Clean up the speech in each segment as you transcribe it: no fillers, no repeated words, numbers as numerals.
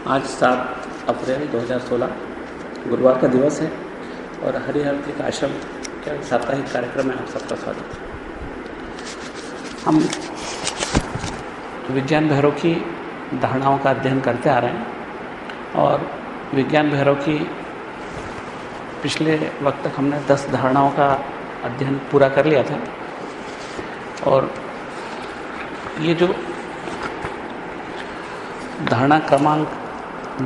आज 7 अप्रैल 2016 गुरुवार का दिवस है और हरिहर आश्रम के साप्ताहिक कार्यक्रम में आप सबका स्वागत है। हम विज्ञान भैरव की धारणाओं का अध्ययन करते आ रहे हैं और विज्ञान भैरव की पिछले वक्त तक हमने 10 धारणाओं का अध्ययन पूरा कर लिया था और ये जो धारणा क्रमांक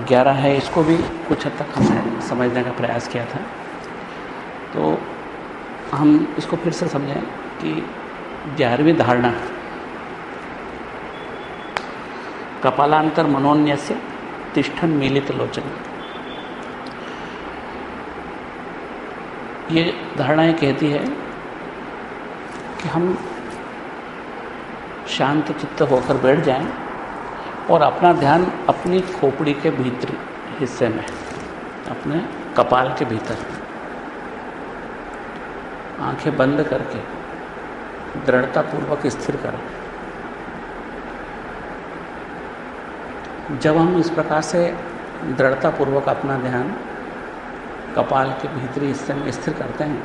11 है इसको भी कुछ हद तक हमने समझने का प्रयास किया था। तो हम इसको फिर से समझें कि 11वीं धारणा कपालांतर मनोन्यस्य तिष्ठन मीलित लोचन, ये धारणा कहती है कि हम शांत चित्त होकर बैठ जाएं और अपना ध्यान अपनी खोपड़ी के भीतरी हिस्से में, अपने कपाल के भीतर आंखें बंद करके दृढ़तापूर्वक स्थिर करें। जब हम इस प्रकार से दृढ़तापूर्वक अपना ध्यान कपाल के भीतरी हिस्से में स्थिर करते हैं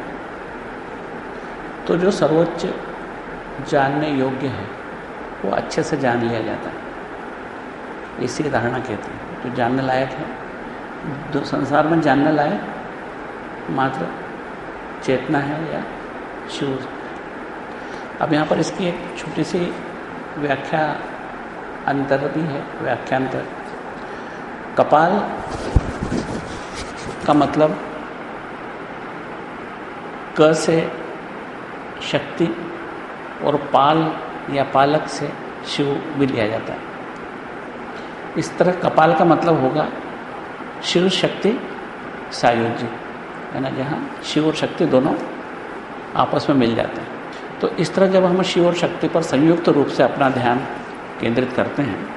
तो जो सर्वोच्च जानने योग्य है वो अच्छे से जान लिया जाता है। इसी धारणा कहते हैं जो जानने लायक है, जो संसार में जानने लायक मात्र चेतना है या शिव। अब यहाँ पर इसकी एक छोटी सी व्याख्या अंतर भी है, व्याख्यांतर। कपाल का मतलब क से शक्ति और पाल या पालक से शिव भी लिया जाता है। इस तरह कपाल का मतलब होगा शिव शक्ति सायुज्य, है ना, जहाँ शिव और शक्ति दोनों आपस में मिल जाते हैं। तो इस तरह जब हम शिव और शक्ति पर संयुक्त रूप से अपना ध्यान केंद्रित करते हैं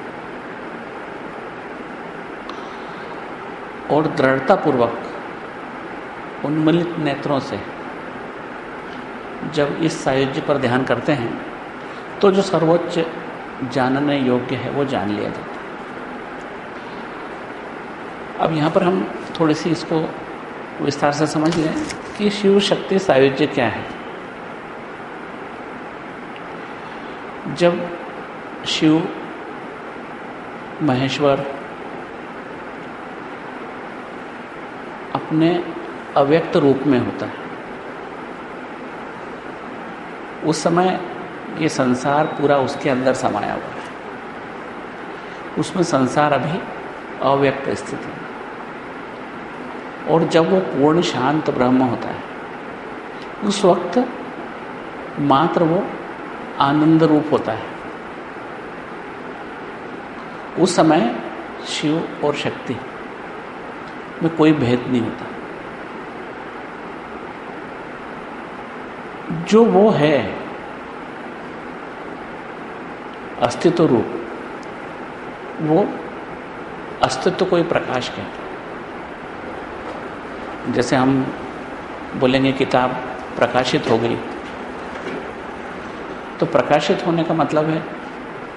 और दृढ़तापूर्वक उन्मलित नेत्रों से जब इस सायुज्य पर ध्यान करते हैं तो जो सर्वोच्च जानने योग्य है वो जान लिया जाता है। अब यहाँ पर हम थोड़ी सी इसको विस्तार से समझ लें कि शिव शक्ति सायुज्य क्या है। जब शिव महेश्वर अपने अव्यक्त रूप में होता है उस समय ये संसार पूरा उसके अंदर समाया हुआ है, उसमें संसार अभी अव्यक्त स्थिति है। और जब वो पूर्ण शांत ब्रह्म होता है उस वक्त मात्र वो आनंद रूप होता है। उस समय शिव और शक्ति में कोई भेद नहीं होता। जो वो है अस्तित्व रूप, वो अस्तित्व को ही प्रकाश कहता है। जैसे हम बोलेंगे किताब प्रकाशित हो गई, तो प्रकाशित होने का मतलब है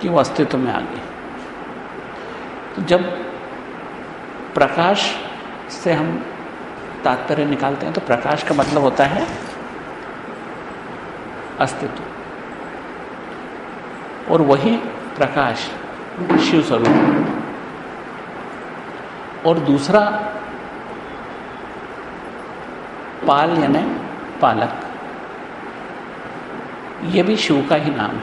कि वो अस्तित्व में आ गई। तो जब प्रकाश से हम तात्पर्य निकालते हैं तो प्रकाश का मतलब होता है अस्तित्व, और वही प्रकाश शिव स्वरूप है। और दूसरा पाल यानी पालक, ये भी शिव का ही नाम है।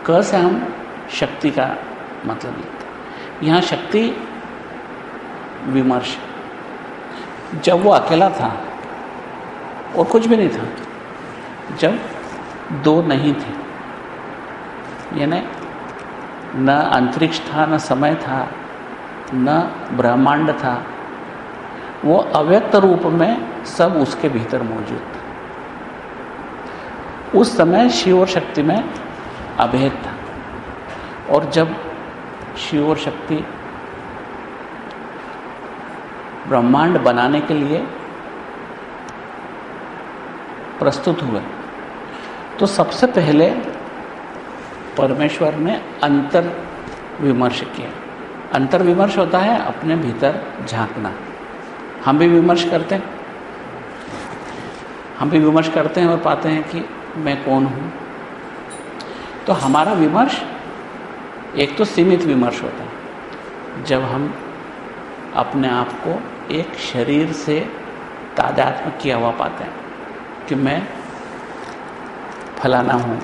क से हम शक्ति का मतलब लेते हैं। यहाँ शक्ति विमर्श, जब वो अकेला था और कुछ भी नहीं था, जब दो नहीं थे, यानी न अंतरिक्ष था, न समय था, न ब्रह्मांड था, वो अव्यक्त रूप में सब उसके भीतर मौजूद था। उस समय शिव और शक्ति में अभेद था। और जब शिव और शक्ति ब्रह्मांड बनाने के लिए प्रस्तुत हुए तो सबसे पहले परमेश्वर ने अंतर विमर्श किया। अंतर्विमर्श होता है अपने भीतर झांकना। हम भी विमर्श करते हैं, और पाते हैं कि मैं कौन हूँ। तो हमारा विमर्श एक तो सीमित विमर्श होता है, जब हम अपने आप को एक शरीर से तादात्म्य किया हुआ पाते हैं कि मैं फलाना हूँ,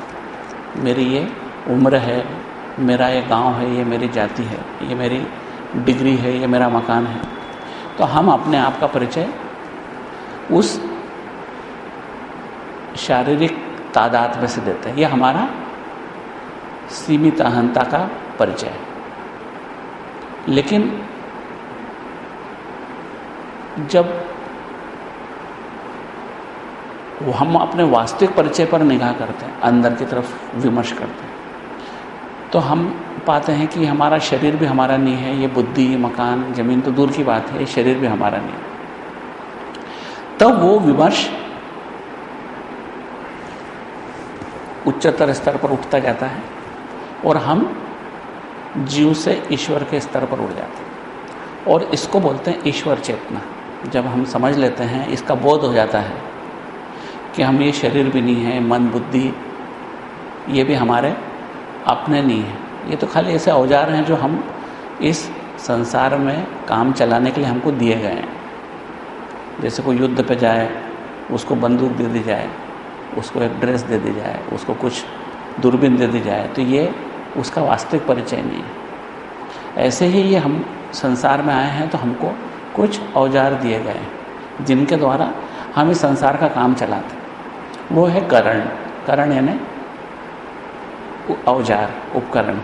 मेरी ये उम्र है, मेरा ये गांव है, ये मेरी जाति है, ये मेरी डिग्री है, ये मेरा मकान है। तो हम अपने आप का परिचय उस शारीरिक तादात्म्य से देते हैं। ये हमारा सीमित अहंता का परिचय है। लेकिन जब हम अपने वास्तविक परिचय पर निगाह करते हैं, अंदर की तरफ विमर्श करते हैं, तो हम पाते हैं कि हमारा शरीर भी हमारा नहीं है, ये बुद्धि, ये मकान, जमीन तो दूर की बात है, ये शरीर भी हमारा नहीं है। तब वो विमर्श उच्चतर स्तर पर उठता जाता है और हम जीव से ईश्वर के स्तर पर उठ जाते हैं, और इसको बोलते हैं ईश्वर चेतना। जब हम समझ लेते हैं, इसका बोध हो जाता है कि हम ये शरीर भी नहीं है, मन बुद्धि ये भी हमारे अपने नहीं है, ये तो खाली ऐसे औजार हैं जो हम इस संसार में काम चलाने के लिए हमको दिए गए हैं। जैसे कोई युद्ध पे जाए, उसको बंदूक दे दी जाए, उसको एक ड्रेस दे दी जाए, उसको कुछ दूरबीन दे दी जाए, तो ये उसका वास्तविक परिचय नहीं है। ऐसे ही ये हम संसार में आए हैं तो हमको कुछ औजार दिए गए हैं जिनके द्वारा हम इस संसार का काम चलाते हैं। वो है करण। करण यानी औजार, उपकरण।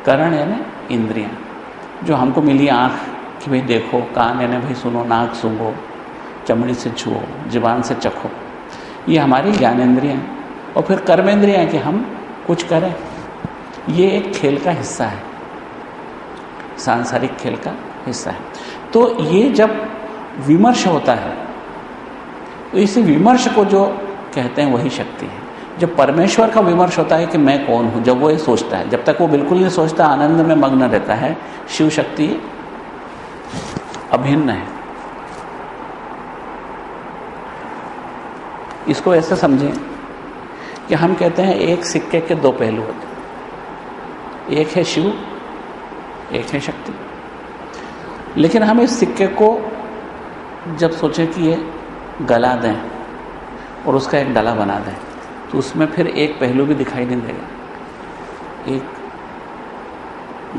करण यानी इंद्रियां जो हमको मिली। आँख कि भाई देखो, कान यानी भाई सुनो, नाक सूंघो, चमड़ी से छुओ, जुबान से चखो, ये हमारी ज्ञानेंद्रियां। और फिर कर्मेंद्रियां कि हम कुछ करें। ये एक खेल का हिस्सा है, सांसारिक खेल का हिस्सा है। तो ये जब विमर्श होता है तो इस विमर्श को जो कहते हैं वही शक्ति है। जब परमेश्वर का विमर्श होता है कि मैं कौन हूँ, जब वो ये सोचता है, जब तक वो बिल्कुल नहीं सोचता, आनंद में मग्न रहता है, शिव शक्ति अभिन्न है। इसको ऐसे समझें कि हम कहते हैं एक सिक्के के दो पहलू होते हैं, एक है शिव, एक है शक्ति। लेकिन हम इस सिक्के को जब सोचें कि ये गला दें और उसका एक डला बना दें, तो उसमें फिर एक पहलू भी दिखाई नहीं देगा। एक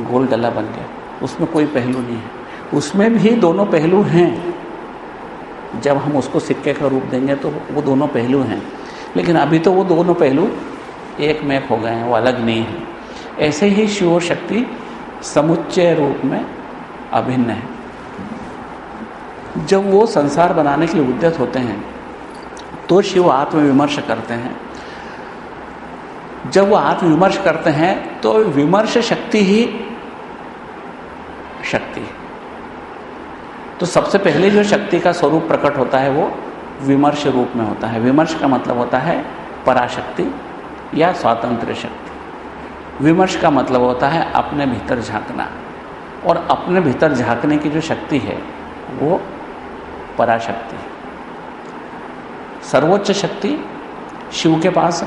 गोल डला बन गया, उसमें कोई पहलू नहीं है। उसमें भी दोनों पहलू हैं। जब हम उसको सिक्के का रूप देंगे तो वो दोनों पहलू हैं, लेकिन अभी तो वो दोनों पहलू एक में हो गए हैं, वो अलग नहीं है। ऐसे ही शिव और शक्ति समुच्चय रूप में अभिन्न है। जब वो संसार बनाने के लिए उद्यत होते हैं तो शिव आत्मविमर्श करते हैं। जब वो आत्मविमर्श करते हैं तो विमर्श शक्ति ही शक्ति है। तो सबसे पहले जो शक्ति का स्वरूप प्रकट होता है वो विमर्श रूप में होता है। विमर्श का मतलब होता है पराशक्ति या स्वातंत्र शक्ति। विमर्श का मतलब होता है अपने भीतर झांकना, और अपने भीतर झांकने की जो शक्ति है वो पराशक्ति है। सर्वोच्च शक्ति शिव के पास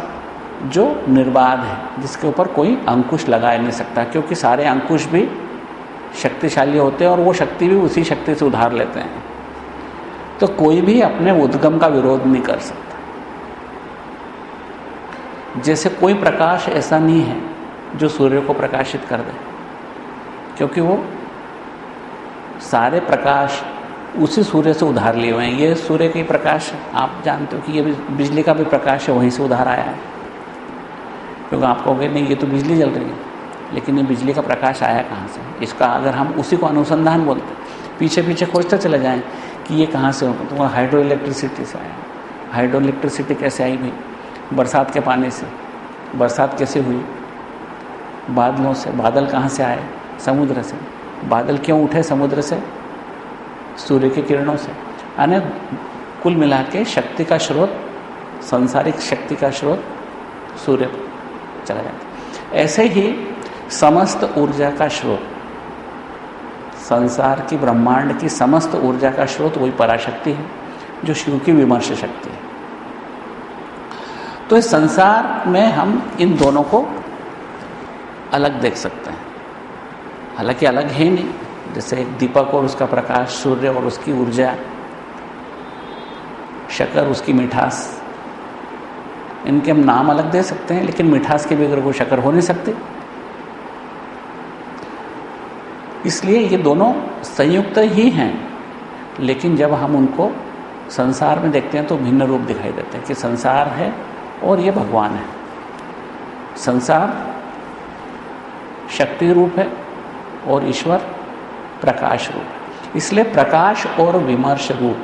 जो निर्बाध है, जिसके ऊपर कोई अंकुश लगा नहीं सकता, क्योंकि सारे अंकुश भी शक्तिशाली होते हैं और वो शक्ति भी उसी शक्ति से उधार लेते हैं। तो कोई भी अपने उद्गम का विरोध नहीं कर सकता। जैसे कोई प्रकाश ऐसा नहीं है जो सूर्य को प्रकाशित कर दे, क्योंकि वो सारे प्रकाश उसी सूर्य से उधार लिए हुए हैं। ये सूर्य का प्रकाश आप जानते हो कि ये बिजली का भी प्रकाश है, वहीं से उधार आया है। क्योंकि आप कहोगे नहीं ये तो बिजली जल रही है, लेकिन ये बिजली का प्रकाश आया कहाँ से? इसका अगर हम उसी को अनुसंधान बोलते, पीछे पीछे खोजते चले जाएं कि ये कहाँ से होगा, तो वह हाइड्रो इलेक्ट्रिसिटी से आया। हाइड्रो इलेक्ट्रिसिटी कैसे आई भाई? बरसात के पानी से। बरसात कैसे हुई? बादलों से। बादल कहाँ से आए? समुद्र से। बादल क्यों उठे समुद्र से? सूर्य की किरणों से। यानी कुल मिला के शक्ति का स्रोत, सांसारिक शक्ति का स्रोत सूर्य चला जाता है। ऐसे ही समस्त ऊर्जा का स्रोत संसार की, ब्रह्मांड की समस्त ऊर्जा का स्रोत वही पराशक्ति है जो शिव की विमर्श शक्ति है। तो इस संसार में हम इन दोनों को अलग देख सकते हैं, हालांकि अलग है नहीं। जैसे एक दीपक और उसका प्रकाश, सूर्य और उसकी ऊर्जा, शक्कर उसकी मिठास, इनके हम नाम अलग दे सकते हैं, लेकिन मिठास के बगैर कोई शक्कर हो नहीं सकती। इसलिए ये दोनों संयुक्त ही हैं, लेकिन जब हम उनको संसार में देखते हैं तो भिन्न रूप दिखाई देते हैं कि संसार है और ये भगवान है। संसार शक्ति रूप है और ईश्वर प्रकाश रूप है। इसलिए प्रकाश और विमर्श रूप।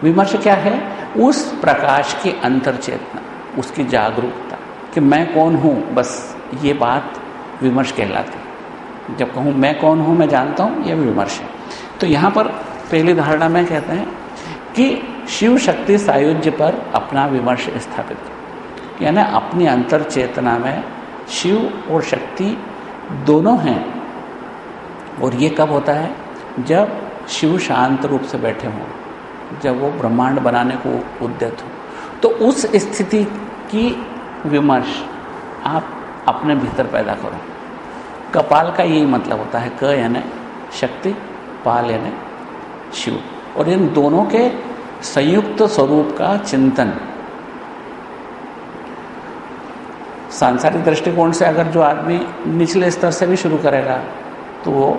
विमर्श क्या है? उस प्रकाश की अंतर चेतना, उसकी जागरूकता कि मैं कौन हूँ, बस ये बात विमर्श कहलाती है। जब कहूँ मैं कौन हूँ, मैं जानता हूँ, यह विमर्श है। तो यहाँ पर पहली धारणा में कहते हैं कि शिव शक्ति सायुज्य पर अपना विमर्श स्थापित, यानी अपनी अंतर चेतना में शिव और शक्ति दोनों हैं। और ये कब होता है? जब शिव शांत रूप से बैठे हों, जब वो ब्रह्मांड बनाने को उद्यत हो। तो उस स्थिति की विमर्श आप अपने भीतर पैदा करो। कपाल का यही मतलब होता है, क यानी शक्ति, पाल यानी शिव, और इन दोनों के संयुक्त स्वरूप का चिंतन। सांसारिक दृष्टिकोण से अगर जो आदमी निचले स्तर से भी शुरू करेगा तो वो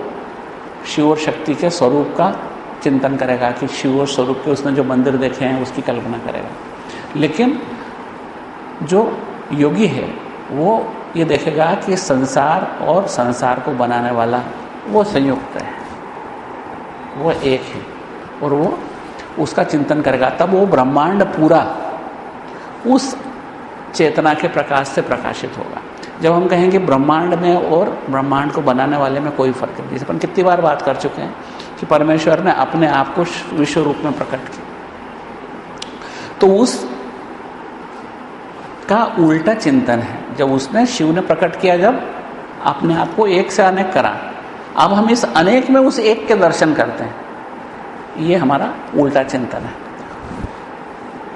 शिव और शक्ति के स्वरूप का चिंतन करेगा कि शिव और स्वरूप के उसने जो मंदिर देखे हैं उसकी कल्पना करेगा। लेकिन जो योगी है वो ये देखेगा कि संसार और संसार को बनाने वाला वो संयुक्त है, वो एक है, और वो उसका चिंतन करेगा। तब वो ब्रह्मांड पूरा उस चेतना के प्रकाश से प्रकाशित होगा। जब हम कहेंगे ब्रह्मांड में और ब्रह्मांड को बनाने वाले में कोई फर्क नहीं, जैसे अपन कितनी बार बात कर चुके हैं कि परमेश्वर ने अपने आप को विश्व रूप में प्रकट किया, तो उस का उल्टा चिंतन है। जब उसने, शिव ने प्रकट किया, जब अपने आप को एक से अनेक करा, अब हम इस अनेक में उस एक के दर्शन करते हैं। ये हमारा उल्टा चिंतन है।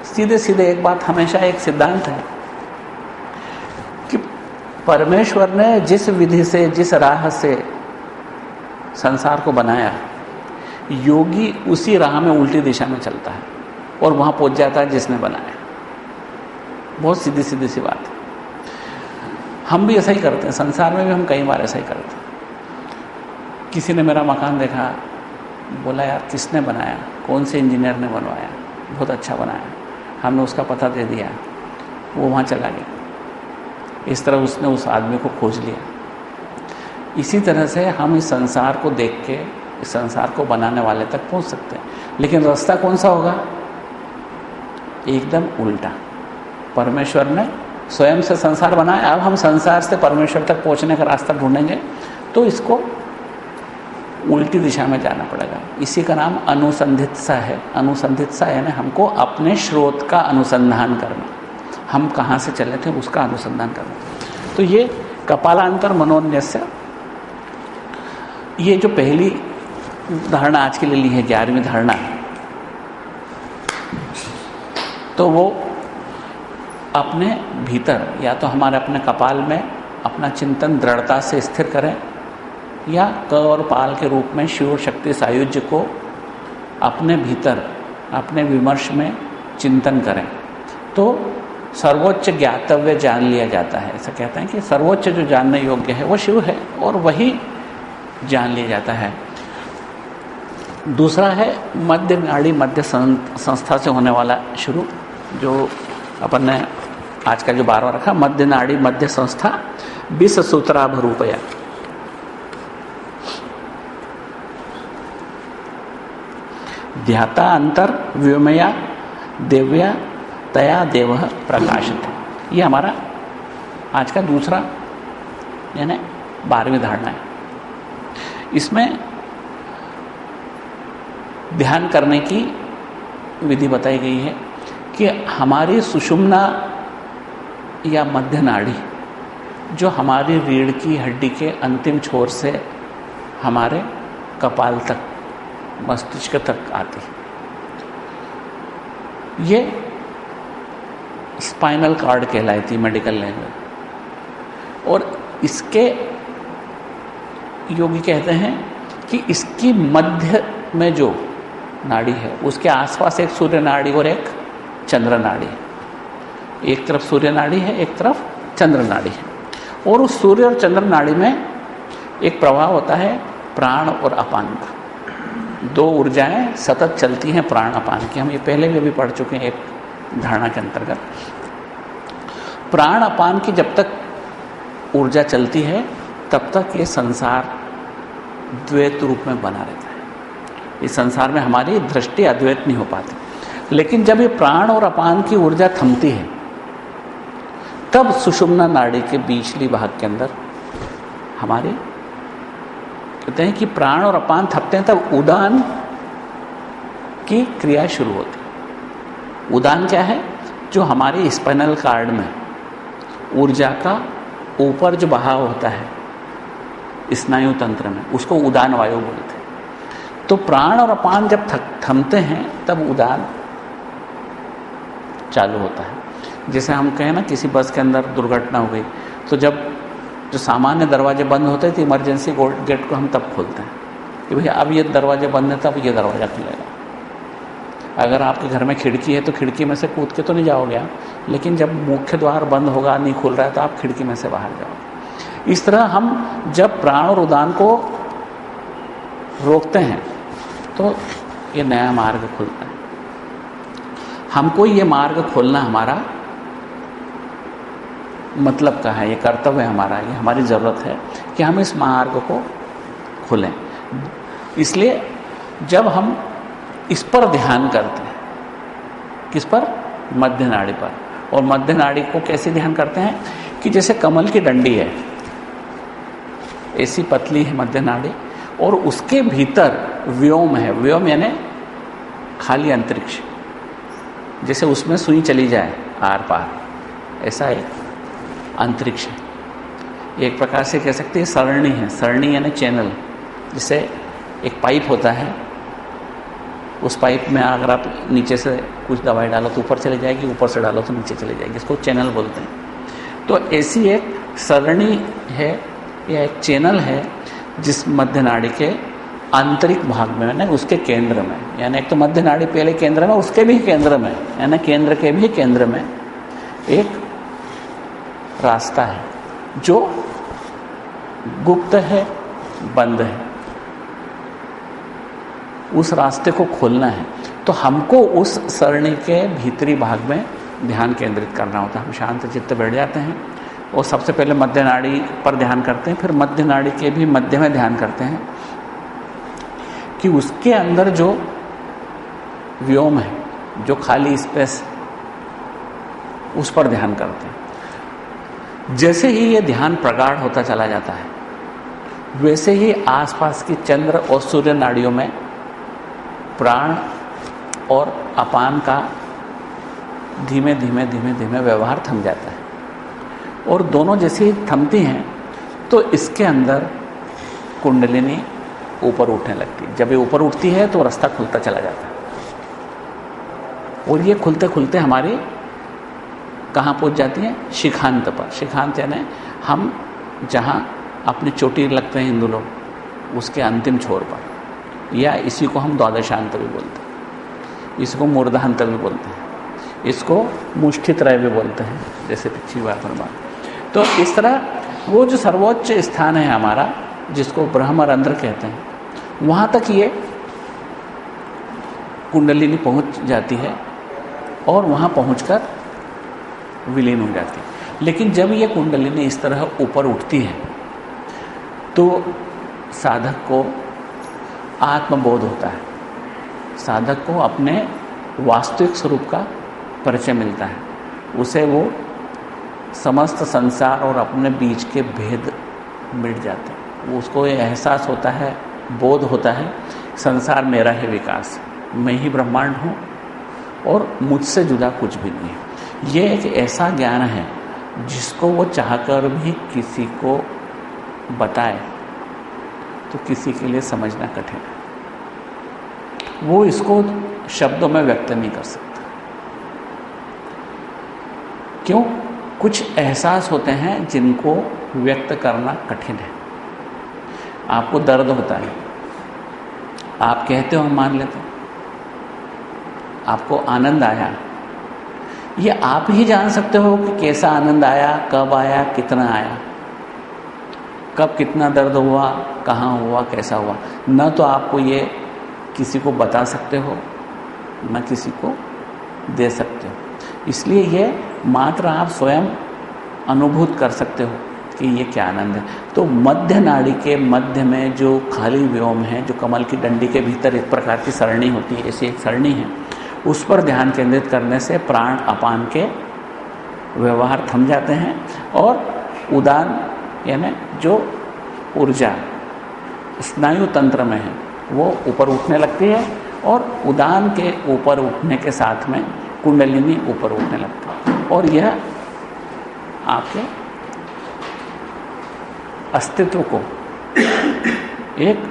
सीधे सीधे एक बात, हमेशा एक सिद्धांत है कि परमेश्वर ने जिस विधि से, जिस राह से संसार को बनाया, योगी उसी राह में उल्टी दिशा में चलता है और वहां पहुंच जाता है जिसने बनाया। बहुत सीधी सीधी सी बात है। हम भी ऐसा ही करते हैं, संसार में भी हम कई बार ऐसा ही करते हैं। किसी ने मेरा मकान देखा, बोला यार किसने बनाया, कौन से इंजीनियर ने बनवाया, बहुत अच्छा बनाया। हमने उसका पता दे दिया, वो वहाँ चला गया। इस तरह उसने उस आदमी को खोज लिया। इसी तरह से हम इस संसार को देख के इस संसार को बनाने वाले तक पहुँच सकते हैं। लेकिन रास्ता कौन सा होगा? एकदम उल्टा। परमेश्वर ने स्वयं से संसार बनाया, अब हम संसार से परमेश्वर तक पहुँचने का रास्ता ढूंढेंगे, तो इसको उल्टी दिशा में जाना पड़ेगा। इसी का नाम अनुसंधित्सा है। अनुसंधित्सा यानी हमको अपने स्रोत का अनुसंधान करना, हम कहाँ से चले थे उसका अनुसंधान करना। तो ये कपालांतर मनोन्यस्य, ये जो पहली धारणा आज के लिए ली है, 11वीं धारणा, तो वो अपने भीतर या तो हमारे अपने कपाल में अपना चिंतन दृढ़ता से स्थिर करें, या क और पाल के रूप में शिव शक्ति सायुज्य को अपने भीतर अपने विमर्श में चिंतन करें, तो सर्वोच्च ज्ञातव्य जान लिया जाता है। ऐसा कहते हैं कि सर्वोच्च जो जानने योग्य है वो शिव है और वही जान लिया जाता है। दूसरा है मध्य नाड़ी मध्य संस्था से होने वाला शुरू, जो अपन ने आज का जो 12वां रखा, मध्य नाड़ी मध्य संस्था 20 सूत्राभरूपया। ध्याता अंतर व्योमया देव्या तया देव प्रकाशित। ये हमारा आज का दूसरा यानी 12वीं धारणा है। इसमें ध्यान करने की विधि बताई गई है कि हमारी सुषुम्ना या मध्य नाड़ी, जो हमारी रीढ़ की हड्डी के अंतिम छोर से हमारे कपाल तक, मस्तिष्क तक आती है। ये स्पाइनल कॉर्ड कहलाती है मेडिकल लैंग्वेज। और इसके योगी कहते हैं कि इसकी मध्य में जो नाड़ी है उसके आसपास एक सूर्य नाड़ी और एक चंद्र नाड़ी है। एक तरफ सूर्य नाड़ी है, एक तरफ चंद्र नाड़ी है। और उस सूर्य और चंद्र नाड़ी में एक प्रभाव होता है प्राण और अपान का। दो ऊर्जाएं सतत चलती हैं प्राण अपान की। हम ये पहले भी अभी पढ़ चुके हैं एक धारणा के अंतर्गत। प्राण अपान की जब तक ऊर्जा चलती है तब तक ये संसार द्वैत रूप में बना रहता है। इस संसार में हमारी दृष्टि अद्वैत नहीं हो पाती। लेकिन जब ये प्राण और अपान की ऊर्जा थमती है तब सुषुम्ना नाड़ी के बीचली भाग के अंदर हमारे कहते हैं कि प्राण और अपान थकते हैं, तब उदान की क्रिया शुरू होती है। उदान क्या है? जो हमारे स्पाइनल कॉर्ड में ऊर्जा का ऊपर जो बहाव होता है स्नायु तंत्र में, उसको उदान वायु बोलते हैं। तो प्राण और अपान जब थमते हैं तब उदान चालू होता है। जैसे हम कहें ना किसी बस के अंदर दुर्घटना हो गई तो जब जो सामान्य दरवाजे बंद होते थे इमरजेंसी गेट को हम तब खोलते हैं कि भैया अब ये दरवाजे बंद है तब ये दरवाज़ा खुलेगा। अगर आपके घर में खिड़की है तो खिड़की में से कूद के तो नहीं जाओगे आप, लेकिन जब मुख्य द्वार बंद होगा नहीं खुल रहा है तो आप खिड़की में से बाहर जाओगे। इस तरह हम जब प्राण और उदान को रोकते हैं तो ये नया मार्ग खुलता है। हमको ये मार्ग खोलना हमारा मतलब का है, ये कर्तव्य है हमारा, ये हमारी ज़रूरत है कि हम इस मार्ग को खोलें। इसलिए जब हम इस पर ध्यान करते हैं, किस पर? मध्य नाड़ी पर। और मध्य नाड़ी को कैसे ध्यान करते हैं कि जैसे कमल की डंडी है, ऐसी पतली है मध्य नाड़ी और उसके भीतर व्योम है। व्योम यानी खाली अंतरिक्ष, जैसे उसमें सुई चली जाए आर पार, ऐसा एक अंतरिक्ष है। एक प्रकार से कह सकते हैं सरणी है। सरणी यानी चैनल। जिसे एक पाइप होता है, उस पाइप में अगर आप नीचे से कुछ दवाई डालो तो ऊपर चली जाएगी, ऊपर से डालो तो नीचे चली जाएगी, इसको चैनल बोलते हैं। तो ऐसी एक सरणी है या एक चैनल है जिस मध्य नाड़ी के आंतरिक भाग में, यानी उसके केंद्र में, यानी एक तो मध्य नाड़ी पहले केंद्र में, उसके भी केंद्र में, यानी केंद्र के भी केंद्र में एक रास्ता है जो गुप्त है, बंद है। उस रास्ते को खोलना है तो हमको उस सरणी के भीतरी भाग में ध्यान केंद्रित करना होता है। हम शांत चित्त बैठ जाते हैं और सबसे पहले मध्य नाड़ी पर ध्यान करते हैं, फिर मध्य नाड़ी के भी मध्य में ध्यान करते हैं कि उसके अंदर जो व्योम है, जो खाली स्पेस, उस पर ध्यान करते हैं। जैसे ही ये ध्यान प्रगाढ़ होता चला जाता है वैसे ही आसपास की चंद्र और सूर्य नाड़ियों में प्राण और अपान का धीमे धीमे धीमे धीमे व्यवहार थम जाता है। और दोनों जैसे ही थमती हैं तो इसके अंदर कुंडलिनी ऊपर उठने लगती है। जब ये ऊपर उठती है तो रास्ता खुलता चला जाता है और ये खुलते खुलते हमारी कहाँ पहुँच जाती है? शिखांत पर। शिखांत यानी हम जहाँ अपनी चोटी लगते हैं हिंदू लोग, उसके अंतिम छोर पर, या इसी को हम द्वादशांत भी बोलते हैं, इसको मूर्धांत भी बोलते हैं, इसको मुष्टित्रय भी बोलते हैं, जैसे पिछली बार पर बात। तो इस तरह वो जो सर्वोच्च स्थान है हमारा, जिसको ब्रह्मरंध्र कहते हैं, वहाँ तक ये कुंडलिनी पहुँच जाती है और वहाँ पहुँचकर विलीन हो जाती है। लेकिन जब ये कुंडलिनी इस तरह ऊपर उठती है तो साधक को आत्मबोध होता है, साधक को अपने वास्तविक स्वरूप का परिचय मिलता है। उसे वो समस्त संसार और अपने बीच के भेद मिट जाते हैं। उसको ये एहसास होता है, बोध होता है, संसार मेरा ही विकास, मैं ही ब्रह्मांड हूँ और मुझसे जुदा कुछ भी नहीं है। ये एक ऐसा ज्ञान है जिसको वो चाहकर भी किसी को बताए तो किसी के लिए समझना कठिन है। वो इसको शब्दों में व्यक्त नहीं कर सकता। क्यों? कुछ एहसास होते हैं जिनको व्यक्त करना कठिन है। आपको दर्द होता है, आप कहते हो, हम मान लेते हैं। आपको आनंद आया, ये आप ही जान सकते हो कि कैसा आनंद आया, कब आया, कितना आया, कब कितना दर्द हुआ, कहाँ हुआ, कैसा हुआ। न तो आपको ये किसी को बता सकते हो, न किसी को दे सकते हो। इसलिए ये मात्र आप स्वयं अनुभूत कर सकते हो कि ये क्या आनंद है। तो मध्य नाड़ी के मध्य में जो खाली व्योम है, जो कमल की डंडी के भीतर एक प्रकार की सरणी होती है, ऐसी एक सरणी है, उस पर ध्यान केंद्रित करने से प्राण अपान के व्यवहार थम जाते हैं और उदान यानी जो ऊर्जा स्नायु तंत्र में है वो ऊपर उठने लगती है, और उदान के ऊपर उठने के साथ में कुंडलिनी ऊपर उठने लगती है, और यह आपके अस्तित्व को एक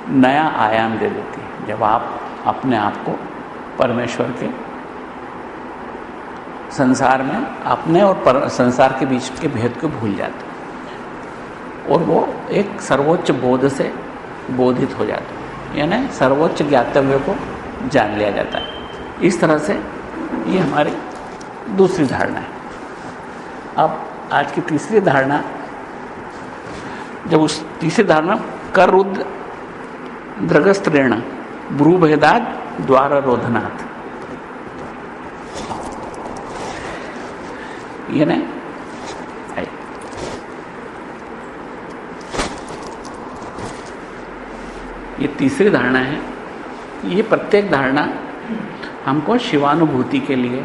नया आयाम दे देती है। जब आप अपने आप को परमेश्वर के संसार में, अपने और संसार के बीच के भेद को भूल जाते हैं और वो एक सर्वोच्च बोध से बोधित हो जाते हैं, यानी सर्वोच्च ज्ञातव्य को जान लिया जाता है। इस तरह से ये हमारी दूसरी धारणा है। अब आज की तीसरी धारणा, जब उस तीसरी धारणा कर रुद्र द्रगस्त्रेण भ्रूभेदाद द्वार रोधनाथ, ये नहीं ये तीसरी धारणा है। ये प्रत्येक धारणा हमको शिवानुभूति के लिए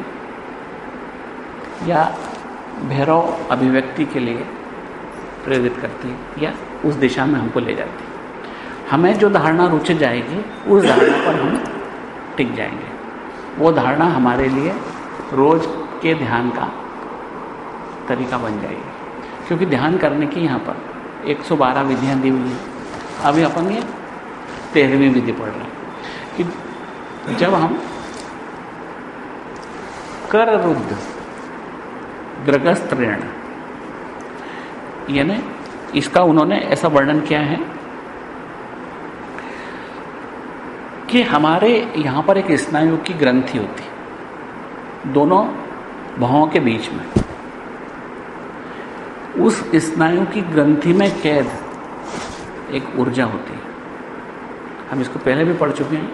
या भैरव अभिव्यक्ति के लिए प्रेरित करती है या उस दिशा में हमको ले जाती है। हमें जो धारणा रुच जाएगी उस धारणा पर हम टिक जाएंगे। वो धारणा हमारे लिए रोज के ध्यान का तरीका बन जाएगी, क्योंकि ध्यान करने की यहाँ पर 112 विधियाँ दी हुई हैं। अभी अपन ये 13वीं विधि पढ़ रहे हैं कि जब हम कर रुद्र द्रगस्त्रेण, यानी इसका उन्होंने ऐसा वर्णन किया है कि हमारे यहाँ पर एक स्नायु की ग्रंथि होती है दोनों भौहों के बीच में। उस स्नायु की ग्रंथि में कैद एक ऊर्जा होती है। हम इसको पहले भी पढ़ चुके हैं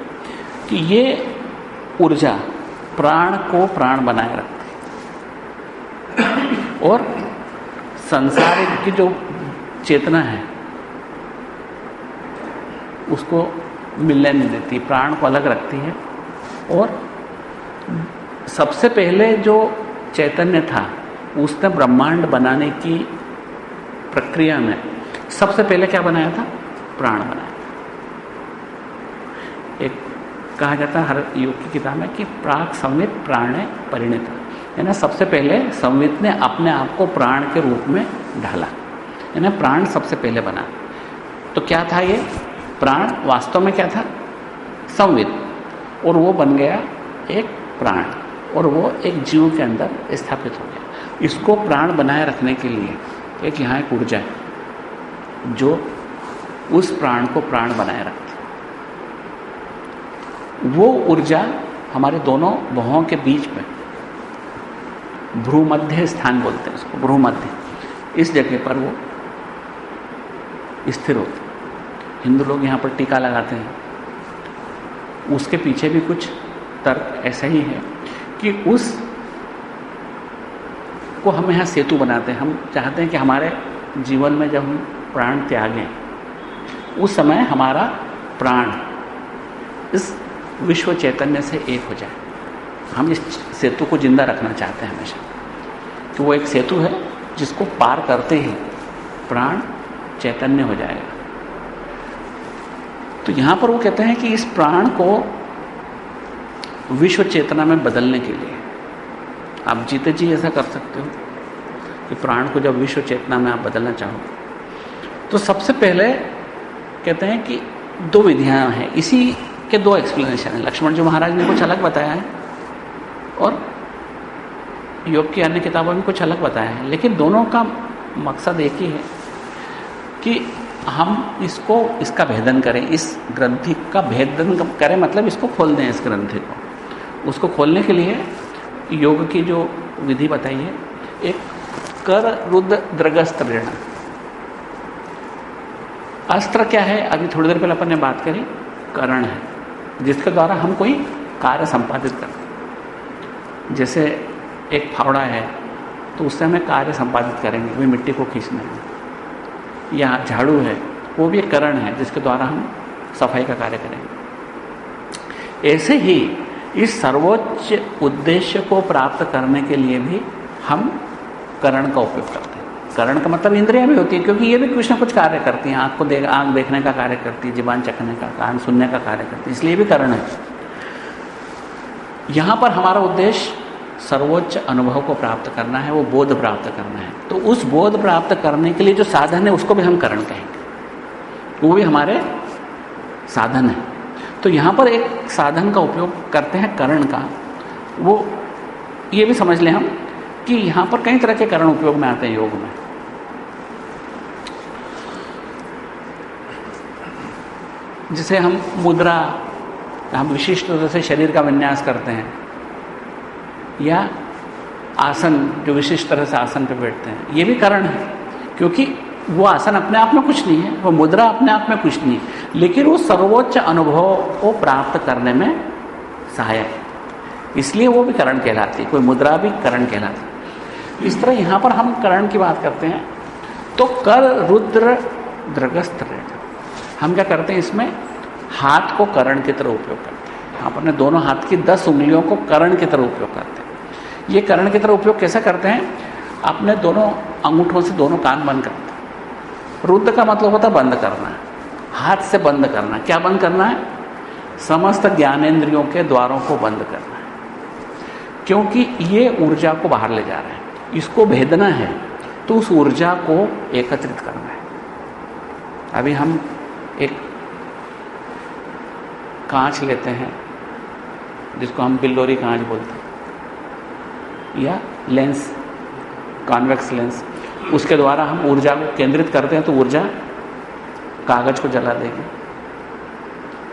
कि ये ऊर्जा प्राण को प्राण बनाए रखती है और संसार की जो चेतना है उसको मिलने नहीं देती, प्राण को अलग रखती है। और सबसे पहले जो चैतन्य था उसने ब्रह्मांड बनाने की प्रक्रिया में सबसे पहले क्या बनाया था? प्राण बनाया। एक कहा जाता है हर योग की किताब में कि प्राक संवित प्राणे परिणित, यानी सबसे पहले संवित ने अपने आप को प्राण के रूप में ढाला, यानी प्राण सबसे पहले बना। तो क्या था ये प्राण? वास्तव में क्या था? संवित, और वो बन गया एक प्राण और वो एक जीव के अंदर स्थापित हो गया। इसको प्राण बनाए रखने के लिए एक यहाँ एक ऊर्जा है जो उस प्राण को प्राण बनाए रखती। वो ऊर्जा हमारे दोनों भौहों के बीच में भ्रूमध्य स्थान बोलते हैं उसको, भ्रूमध्य, इस जगह पर वो स्थिर होती। हिंदू लोग यहाँ पर टीका लगाते हैं। उसके पीछे भी कुछ तर्क ऐसा ही है कि उस को हम यहाँ सेतु बनाते हैं। हम चाहते हैं कि हमारे जीवन में जब हम प्राण त्यागें उस समय हमारा प्राण इस विश्व चैतन्य से एक हो जाए। हम इस सेतु को जिंदा रखना चाहते हैं हमेशा, कि वो एक सेतु है जिसको पार करते ही प्राण चैतन्य हो जाएगा। तो यहाँ पर वो कहते हैं कि इस प्राण को विश्व चेतना में बदलने के लिए आप जीते जी ऐसा कर सकते हो कि प्राण को जब विश्व चेतना में आप बदलना चाहो तो सबसे पहले कहते हैं कि दो विधियां हैं, इसी के दो एक्सप्लेनेशन हैं। लक्ष्मण जी महाराज ने कुछ अलग बताया है और योग की अन्य किताबों में कुछ अलग बताया है, लेकिन दोनों का मकसद एक ही है कि हम इसका भेदन करें, इस ग्रंथि का भेदन करें, मतलब इसको खोल दें, इस ग्रंथि को। उसको खोलने के लिए योग की जो विधि बताई है, एक कर रुद्र द्रगस्त्रेण। अस्त्र क्या है? अभी थोड़ी देर पहले अपन ने बात करी, करण है, जिसके द्वारा हम कोई कार्य संपादित करते हैं। जैसे एक फावड़ा है तो उससे हमें कार्य संपादित करेंगे, वही मिट्टी को खींचना है। या झाड़ू है, वो भी एक करण है जिसके द्वारा हम सफाई का कार्य करेंगे। ऐसे ही इस सर्वोच्च उद्देश्य को प्राप्त करने के लिए भी हम करण का उपयोग करते हैं। करण का मतलब इंद्रियां भी होती है, क्योंकि ये भी कुछ ना कुछ कार्य करती हैं। आँख देखने का कार्य करती है, जीवान चखने का, कान सुनने का कार्य करती है, इसलिए भी करण है। यहाँ पर हमारा उद्देश्य सर्वोच्च अनुभव को प्राप्त करना है, वो बोध प्राप्त करना है। तो उस बोध प्राप्त करने के लिए जो साधन है उसको भी हम करण कहेंगे, वो भी हमारे साधन है। तो यहाँ पर एक साधन का उपयोग करते हैं करण का, वो ये भी समझ लें हम कि यहाँ पर कई तरह के करण उपयोग में आते हैं योग में। जैसे हम मुद्रा, हम विशिष्ट रूप से शरीर का विन्यास करते हैं, या आसन, जो विशिष्ट तरह से आसन पे बैठते हैं, ये भी करण है। क्योंकि वो आसन अपने आप में कुछ नहीं है, वो मुद्रा अपने आप में कुछ नहीं है, लेकिन वो सर्वोच्च अनुभव को प्राप्त करने में सहायक है, इसलिए वो भी करण कहलाती है। कोई मुद्रा भी करण कहलाती है। इस तरह यहाँ पर हम करण की बात करते हैं तो कर रुद्र द्रगस्त्रेण, हम क्या करते हैं, इसमें हाथ को करण की तरह उपयोग करते हैं। यहाँ पर अपने दोनों हाथ की 10 उंगलियों को करण की तरह उपयोग करते हैं। ये करण की तरह उपयोग कैसे करते हैं? अपने दोनों अंगूठों से दोनों कान बंद करते हैं। रुद्र का मतलब होता है बंद करना है, हाथ से बंद करना। क्या बंद करना है? समस्त ज्ञानेंद्रियों के द्वारों को बंद करना है, क्योंकि ये ऊर्जा को बाहर ले जा रहा है, इसको भेदना है, तो उस ऊर्जा को एकत्रित करना है। अभी हम एक कांच लेते हैं जिसको हम बिल्लोरी कांच बोलते हैं, या लेंस, कॉन्वेक्स लेंस, उसके द्वारा हम ऊर्जा को केंद्रित करते हैं तो ऊर्जा कागज को जला देगी।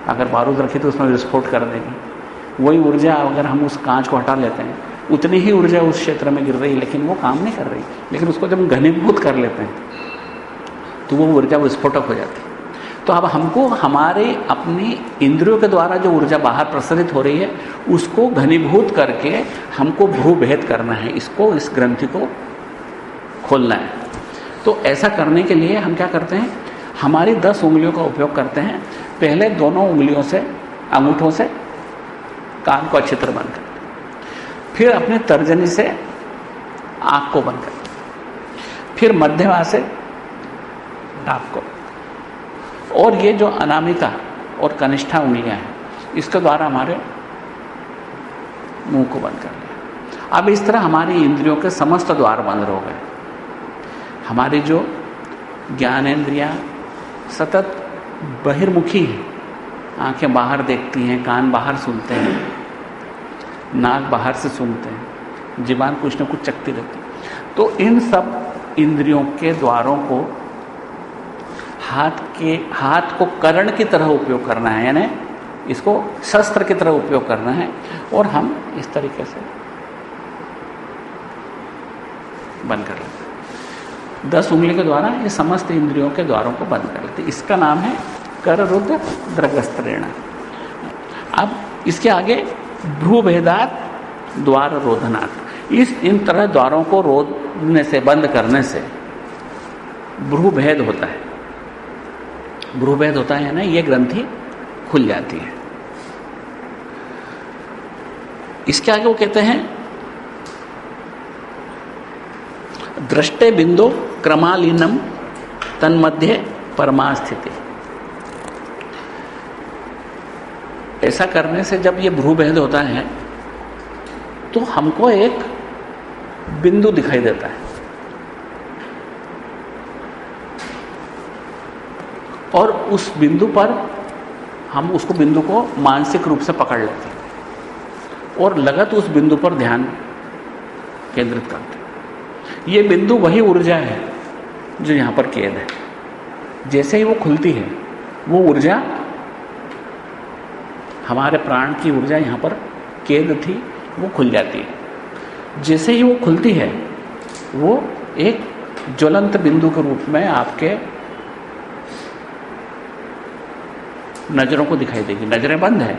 अगर बारूद रखी तो उसमें विस्फोट कर देगी। वही ऊर्जा अगर हम उस कांच को हटा लेते हैं, उतनी ही ऊर्जा उस क्षेत्र में गिर रही है, लेकिन वो काम नहीं कर रही। लेकिन उसको जब हम घनीभूत कर लेते हैं तो वो ऊर्जा विस्फोटक हो जाती है। तो अब हमको हमारे अपनी इंद्रियों के द्वारा जो ऊर्जा बाहर प्रसारित हो रही है उसको घनीभूत करके हमको भूभेद करना है, इसको, इस ग्रंथि को खोलना है। तो ऐसा करने के लिए हम क्या करते हैं, हमारी 10 उंगलियों का उपयोग करते हैं। पहले दोनों उंगलियों से, अंगूठों से कान को अच्छी तरह बंद करते हैं, फिर अपने तर्जनी से आँख को बंद करते हैं, फिर मध्यमा से नाक को, और ये जो अनामिका और कनिष्ठा उंगलियां हैं इसके द्वारा हमारे मुंह को बंद कर लिया। अब इस तरह हमारी इंद्रियों के समस्त द्वार बंद हो गए। हमारी जो ज्ञानेंद्रियां सतत बहिर्मुखी हैं, आंखें बाहर देखती हैं, कान बाहर सुनते हैं, नाक बाहर से सूंघते हैं, जीवान कुछ न कुछ चखती रहती है। तो इन सब इंद्रियों के द्वारों को हाथ को करण की तरह उपयोग करना है, यानी इसको शस्त्र की तरह उपयोग करना है, और हम इस तरीके से बंद कर लेते हैं। 10 उंगली के द्वारा ये समस्त इंद्रियों के द्वारों को बंद कर लेते हैं। इसका नाम है कर रुद्र द्रगस्त्रेण। अब इसके आगे भ्रूभेदात द्वार रोधनात्, इन तरह द्वारों को रोधने से, बंद करने से भ्रूभेद होता है। भ्रूभेद होता है ना, ये ग्रंथि खुल जाती है। इसके आगे वो कहते हैं दृष्टे बिंदु क्रमालीनम तन्मध्य परमास्थिति। ऐसा करने से जब ये भ्रूभेद होता है तो हमको एक बिंदु दिखाई देता है, और उस बिंदु पर हम उसको बिंदु को मानसिक रूप से पकड़ लेते हैं और लगत उस बिंदु पर ध्यान केंद्रित करते हैं। ये बिंदु वही ऊर्जा है जो यहाँ पर कैद है। जैसे ही वो खुलती है, वो ऊर्जा, हमारे प्राण की ऊर्जा यहाँ पर कैद थी, वो खुल जाती है। जैसे ही वो खुलती है, वो एक ज्वलंत बिंदु के रूप में आपके नज़रों को दिखाई देगी। नज़रें बंद है,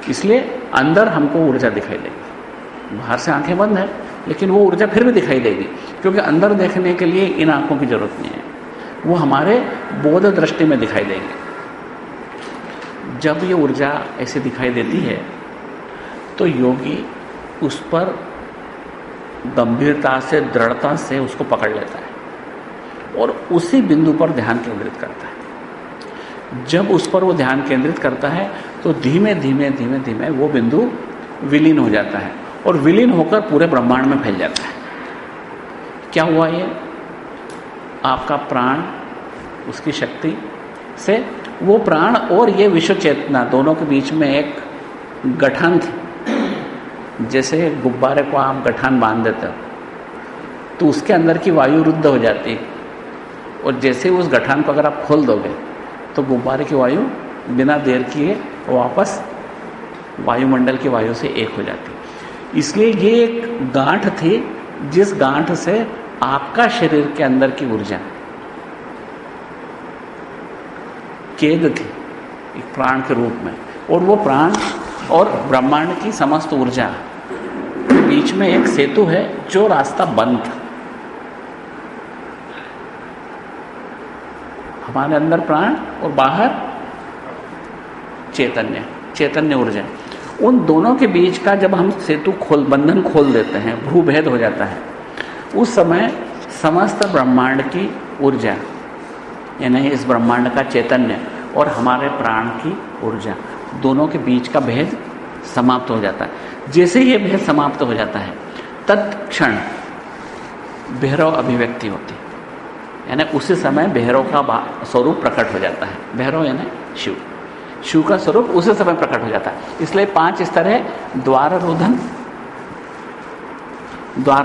इसलिए अंदर हमको ऊर्जा दिखाई देगी। बाहर से आंखें बंद है, लेकिन वो ऊर्जा फिर भी दिखाई देगी, क्योंकि अंदर देखने के लिए इन आंखों की जरूरत नहीं है, वो हमारे बोध दृष्टि में दिखाई देंगे। जब ये ऊर्जा ऐसे दिखाई देती है तो योगी उस पर गंभीरता से, दृढ़ता से उसको पकड़ लेता है और उसी बिंदु पर ध्यान केंद्रित करता है। जब उस पर वो ध्यान केंद्रित करता है तो धीमे धीमे धीमे धीमे वो बिंदु विलीन हो जाता है और विलीन होकर पूरे ब्रह्मांड में फैल जाता है। क्या हुआ? ये आपका प्राण, उसकी शक्ति से वो प्राण और ये विश्व चेतना दोनों के बीच में एक गठान थी। जैसे गुब्बारे को आप गठान बांध देते हो तो उसके अंदर की वायु रुद्ध हो जाती है, और जैसे उस गठान को अगर आप खोल दोगे तो गुब्बारे की वायु बिना देर किए वापस वायुमंडल की वायु से एक हो जाती है। इसलिए ये एक गांठ थी, जिस गांठ से आपका शरीर के अंदर की ऊर्जा कैद थी एक प्राण के रूप में, और वो प्राण और ब्रह्मांड की समस्त ऊर्जा के बीच में एक सेतु है जो रास्ता बंद था। हमारे अंदर प्राण और बाहर चैतन्य ऊर्जा, उन दोनों के बीच का जब हम सेतु बंधन खोल देते हैं, भूभेद हो जाता है, उस समय समस्त ब्रह्मांड की ऊर्जा, यानी इस ब्रह्मांड का चैतन्य और हमारे प्राण की ऊर्जा, दोनों के बीच का भेद समाप्त हो जाता है। जैसे ही ये भेद समाप्त हो जाता है, तत्क्षण भैरव अभिव्यक्ति होती है, यानी उसी समय भैरव का स्वरूप प्रकट हो जाता है। भैरव यानी शिव का स्वरूप उसी समय प्रकट हो जाता है। इसलिए 5 स्तर है। द्वार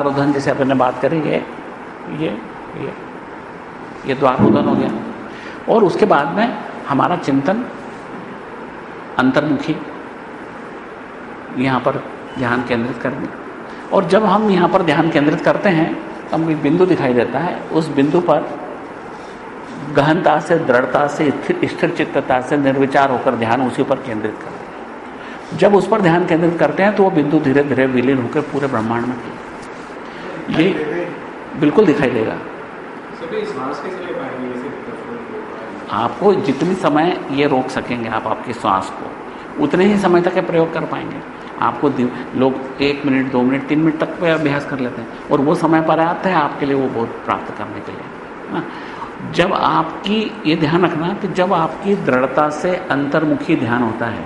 रोधन जैसे अपने बात करें, ये द्वार रोधन हो गया, और उसके बाद में हमारा चिंतन अंतर्मुखी, यहाँ पर ध्यान केंद्रित करना। और जब हम यहाँ पर ध्यान केंद्रित करते हैं तो हमें एक बिंदु दिखाई देता है, उस बिंदु पर गहनता से, दृढ़ता से, स्थिर चित्तता से निर्विचार होकर ध्यान उसी पर केंद्रित करते हैं। जब उस पर ध्यान केंद्रित करते हैं तो वो बिंदु धीरे धीरे विलीन होकर पूरे ब्रह्मांड में ये बिल्कुल दिखाई देगा। आपको जितनी समय ये रोक सकेंगे आप आपकी श्वास को, उतने ही समय तक ये प्रयोग कर पाएंगे। आपको लोग 1 मिनट, 2 मिनट, 3 मिनट तक अभ्यास कर लेते हैं, और वो समय पर्याप्त है आपके लिए वो बहुत प्राप्त करने के लिए ना। जब आपकी ये ध्यान रखना कि जब आपकी दृढ़ता से अंतर्मुखी ध्यान होता है,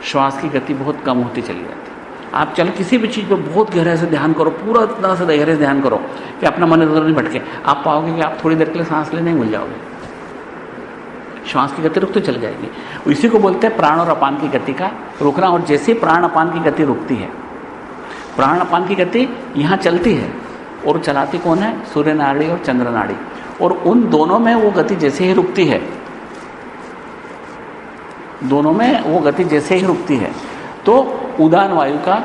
श्वास की गति बहुत कम होती चली जाती है। आप चलो किसी भी चीज़ पर बहुत गहराई से ध्यान करो, पूरा इतना से गहरे से ध्यान करो कि अपना मन इधर नहीं भटके, आप पाओगे कि आप थोड़ी देर के लिए सांस लेने ही भूल जाओगे, श्वास की गति रुकती चली जाएगी। इसी को बोलते हैं प्राण और अपान की गति का रुकना। और जैसे प्राण अपान की गति रुकती है, प्राण अपान की गति यहाँ चलती है, और चलाती कौन है? सूर्य नाड़ी और चंद्र नाड़ी। और उन दोनों में वो गति जैसे ही रुकती है, दोनों में वो गति जैसे ही रुकती है, तो उदान वायु का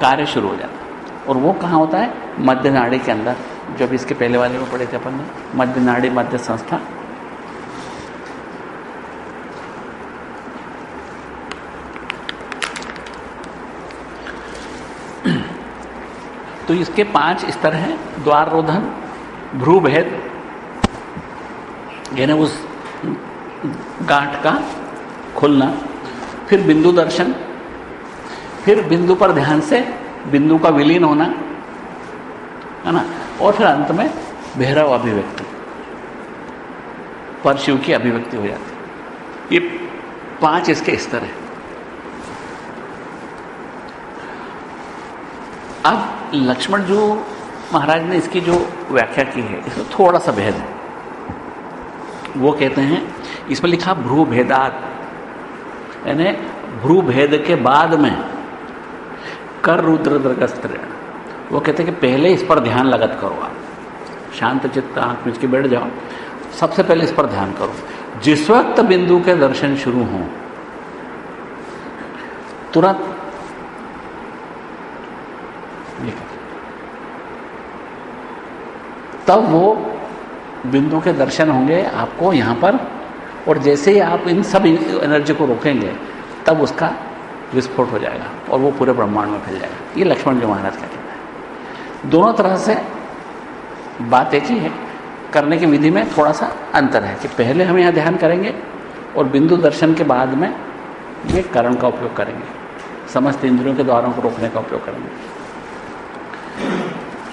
कार्य शुरू हो जाता है। और वो कहाँ होता है? मध्य नाड़ी के अंदर। जब इसके पहले वाले में पढ़े थे अपन ने, मध्य नाड़ी, मध्य संस्था। तो इसके 5 स्तर हैं। द्वार रोधन, भ्रूभेद, यानी उस गांठ का खुलना, फिर बिंदु दर्शन, फिर बिंदु पर ध्यान से बिंदु का विलीन होना, है ना, और फिर अंत में भैरव अभिव्यक्ति, पर शिव की अभिव्यक्ति हो जाती है। ये 5 इसके स्तर हैं। अब लक्ष्मण जो महाराज ने इसकी जो व्याख्या की है, इसमें थोड़ा सा भेद है। वो कहते हैं, इसमें लिखा भ्रू भेदात, यानी भ्रू भेद के बाद में कर रुद्र दृगस्त्रेण, वो कहते हैं कि पहले इस पर ध्यान लगत करो, आप शांत चित्त आंख मिच के बैठ जाओ, सबसे पहले इस पर ध्यान करो। जिस वक्त बिंदु के दर्शन शुरू हों तुरंत तब वो बिंदु के दर्शन होंगे आपको यहाँ पर, और जैसे ही आप इन सब एनर्जी को रोकेंगे तब उसका विस्फोट हो जाएगा और वो पूरे ब्रह्मांड में फैल जाएगा। ये लक्ष्मण जी महाराज का कहना है। दोनों तरह से बात एक ही है, करने की विधि में थोड़ा सा अंतर है कि पहले हम यहाँ ध्यान करेंगे और बिंदु दर्शन के बाद में ये करण का उपयोग करेंगे, समस्त इंद्रियों के द्वारों को रोकने का उपयोग करेंगे।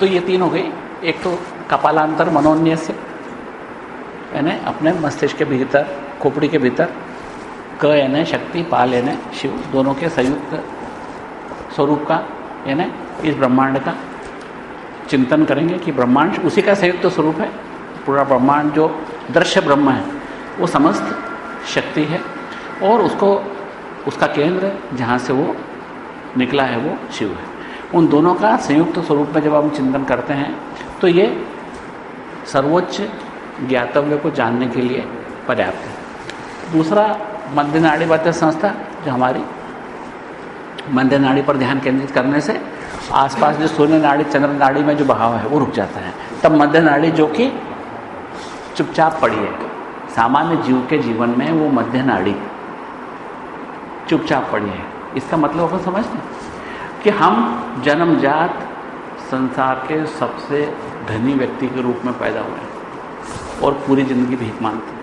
तो ये तीन हो गई। एक तो कपालांतर मनोन्यस्य, यानी अपने मस्तिष्क के भीतर, खोपड़ी के भीतर क यानी शक्ति, पाल यानी शिव, दोनों के संयुक्त स्वरूप का यानी इस ब्रह्मांड का चिंतन करेंगे कि ब्रह्मांड उसी का संयुक्त स्वरूप है। पूरा ब्रह्मांड जो दृश्य ब्रह्म है वो समस्त शक्ति है और उसको उसका केंद्र जहाँ से वो निकला है वो शिव है। उन दोनों का संयुक्त स्वरूप में जब हम चिंतन करते हैं तो ये सर्वोच्च ज्ञातव्य को जानने के लिए पर्याप्त है। दूसरा मध्य नाड़ी बाध्य संस्था, जो हमारी मध्य नाड़ी पर ध्यान केंद्रित करने से आसपास जो सूर्य नाड़ी चंद्र नाड़ी में जो बहाव है वो रुक जाता है। तब मध्य नाड़ी जो कि चुपचाप पड़ी है, सामान्य जीव के जीवन में वो मध्य नाड़ी चुपचाप पड़ी है। इसका मतलब अपन समझते हैं कि हम जन्मजात संसार के सबसे धनी व्यक्ति के रूप में पैदा हुए हैं और पूरी जिंदगी भीख मांगते हैं,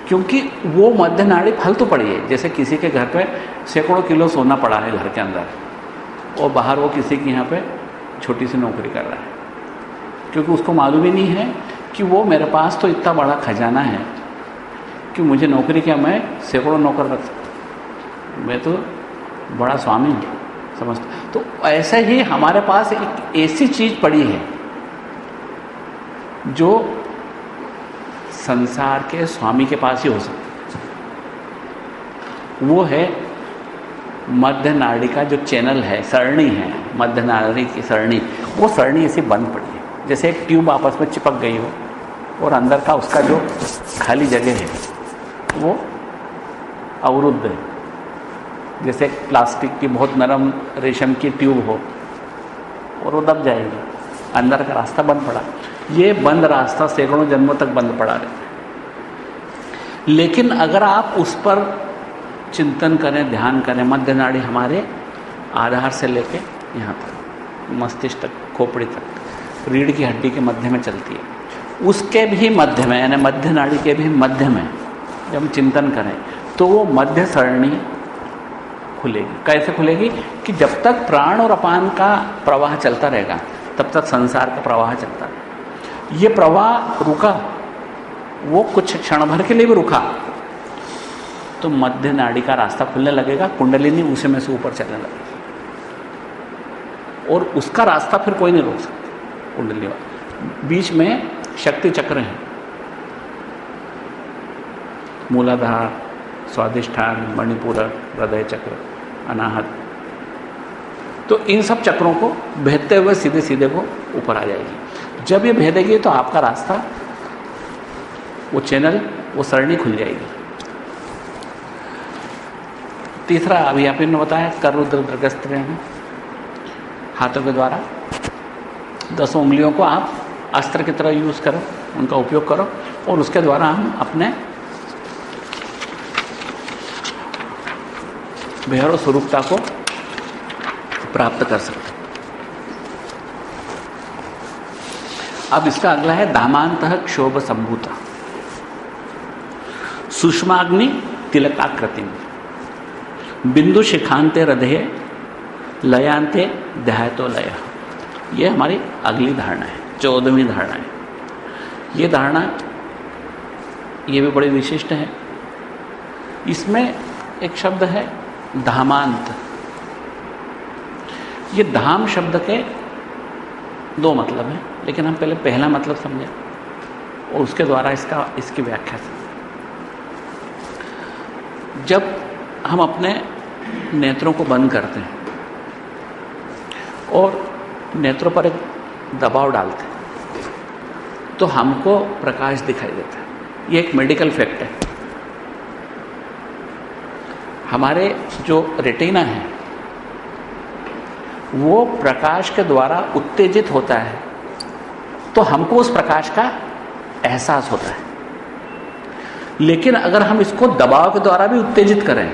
क्योंकि वो मध्य नाड़ी फल तो पड़ी है। जैसे किसी के घर पे सैकड़ों किलो सोना पड़ा है घर के अंदर और बाहर वो किसी के यहाँ पे छोटी सी नौकरी कर रहा है, क्योंकि उसको मालूम ही नहीं है कि वो मेरे पास तो इतना बड़ा खजाना है कि मुझे नौकरी क्या, मैं सैकड़ों नौकर रख सकता, मैं तो बड़ा स्वामी हूँ, समझते। तो ऐसे ही हमारे पास एक ऐसी चीज़ पड़ी है जो संसार के स्वामी के पास ही हो सकती है। वो है मध्य नाड़ी का जो चैनल है, सरणी है, मध्य नाड़ी की सरणी, वो सरणी ऐसी बंद पड़ी है। जैसे एक ट्यूब आपस में चिपक गई हो और अंदर का उसका जो खाली जगह है वो अवरुद्ध है। जैसे प्लास्टिक की बहुत नरम रेशम की ट्यूब हो और वो दब जाएगी, अंदर का रास्ता बंद पड़ा। ये बंद रास्ता सैकड़ों जन्मों तक बंद पड़ा रहे। लेकिन अगर आप उस पर चिंतन करें, ध्यान करें, मध्य नाड़ी हमारे आधार से लेके यहाँ तक, मस्तिष्क तक, खोपड़ी तक, रीढ़ की हड्डी के मध्य में चलती है, उसके भी मध्य में यानी मध्य नाड़ी के भी मध्य में जब हम चिंतन करें तो वो मध्य सरणी खुलेगी। कैसे खुलेगी कि जब तक प्राण और अपान का प्रवाह चलता रहेगा तब तक संसार का प्रवाह चलता रहेगा। ये प्रवाह रुका, वो कुछ क्षण भर के लिए भी रुका तो मध्य नाड़ी का रास्ता खुलने लगेगा, कुंडलिनी उसी में से ऊपर चलने लगेगी और उसका रास्ता फिर कोई नहीं रोक सकता। कुंडली बीच में शक्ति चक्र हैं, मूलाधार, स्वादिष्ठान, मणिपूरक, हृदय चक्र, अनाहत। तो इन सब चक्रों को भेदते हुए सीधे सीधे को ऊपर आ जाएगी। जब ये भेदेगी तो आपका रास्ता, वो चैनल, वो सरणी खुल जाएगी। तीसरा अभी आप ने बताया कर रुद्र दृगस्त्रेण, हाथों के द्वारा 10 उंगलियों को आप अस्त्र की तरह यूज़ करो, उनका उपयोग करो और उसके द्वारा हम अपने भैरव स्वरूपता को प्राप्त कर सकते हैं। अब इसका अगला है धामांतः क्षोभ संभूता सूक्ष्माग्नि तिलकाकृतिम बिंदु शिखांते हृदय लयांते ध्यातो लय। ये हमारी अगली धारणा है, 14वीं धारणा है। ये धारणा ये भी बड़ी विशिष्ट है। इसमें एक शब्द है धामांत। ये धाम शब्द के 2 मतलब हैं, लेकिन हम पहले पहला मतलब समझें और उसके द्वारा इसकी व्याख्या से जब हम अपने नेत्रों को बंद करते हैं और नेत्रों पर एक दबाव डालते हैं तो हमको प्रकाश दिखाई देता है। ये एक मेडिकल फैक्ट है। हमारे जो रेटिना है वो प्रकाश के द्वारा उत्तेजित होता है तो हमको उस प्रकाश का एहसास होता है। लेकिन अगर हम इसको दबाव के द्वारा भी उत्तेजित करें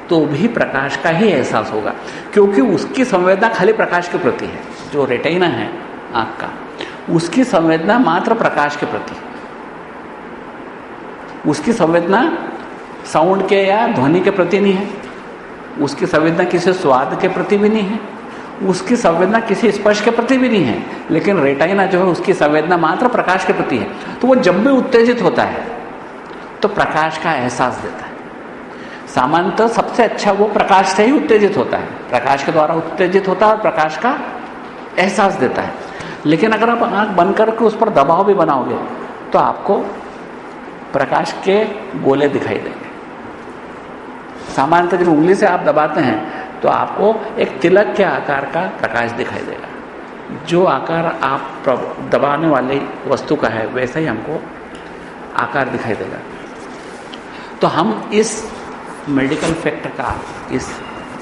तो भी प्रकाश का ही एहसास होगा, क्योंकि उसकी संवेदना खाली प्रकाश के प्रति है। जो रेटिना है आँख का, उसकी संवेदना मात्र प्रकाश के प्रति। उसकी संवेदना साउंड के या ध्वनि के प्रति नहीं है, उसकी संवेदना किसी स्वाद के प्रति भी नहीं है, उसकी संवेदना किसी स्पर्श के प्रति भी नहीं है। लेकिन रेटिना जो है उसकी संवेदना मात्र प्रकाश के प्रति है। तो वो जब भी उत्तेजित होता है तो प्रकाश का एहसास देता है। सामान्यतः सबसे अच्छा वो प्रकाश से ही उत्तेजित होता है, प्रकाश के द्वारा उत्तेजित होता है और प्रकाश का एहसास देता है। लेकिन अगर आप आँख बंद करके उस पर दबाव भी बनाओगे तो आपको प्रकाश के गोले दिखाई देंगे। सामान्यतः जब उंगली से आप दबाते हैं तो आपको एक तिलक के आकार का प्रकाश दिखाई देगा। जो आकार आप दबाने वाली वस्तु का है वैसा ही हमको आकार दिखाई देगा। तो हम इस मेडिकल फैक्ट का, इस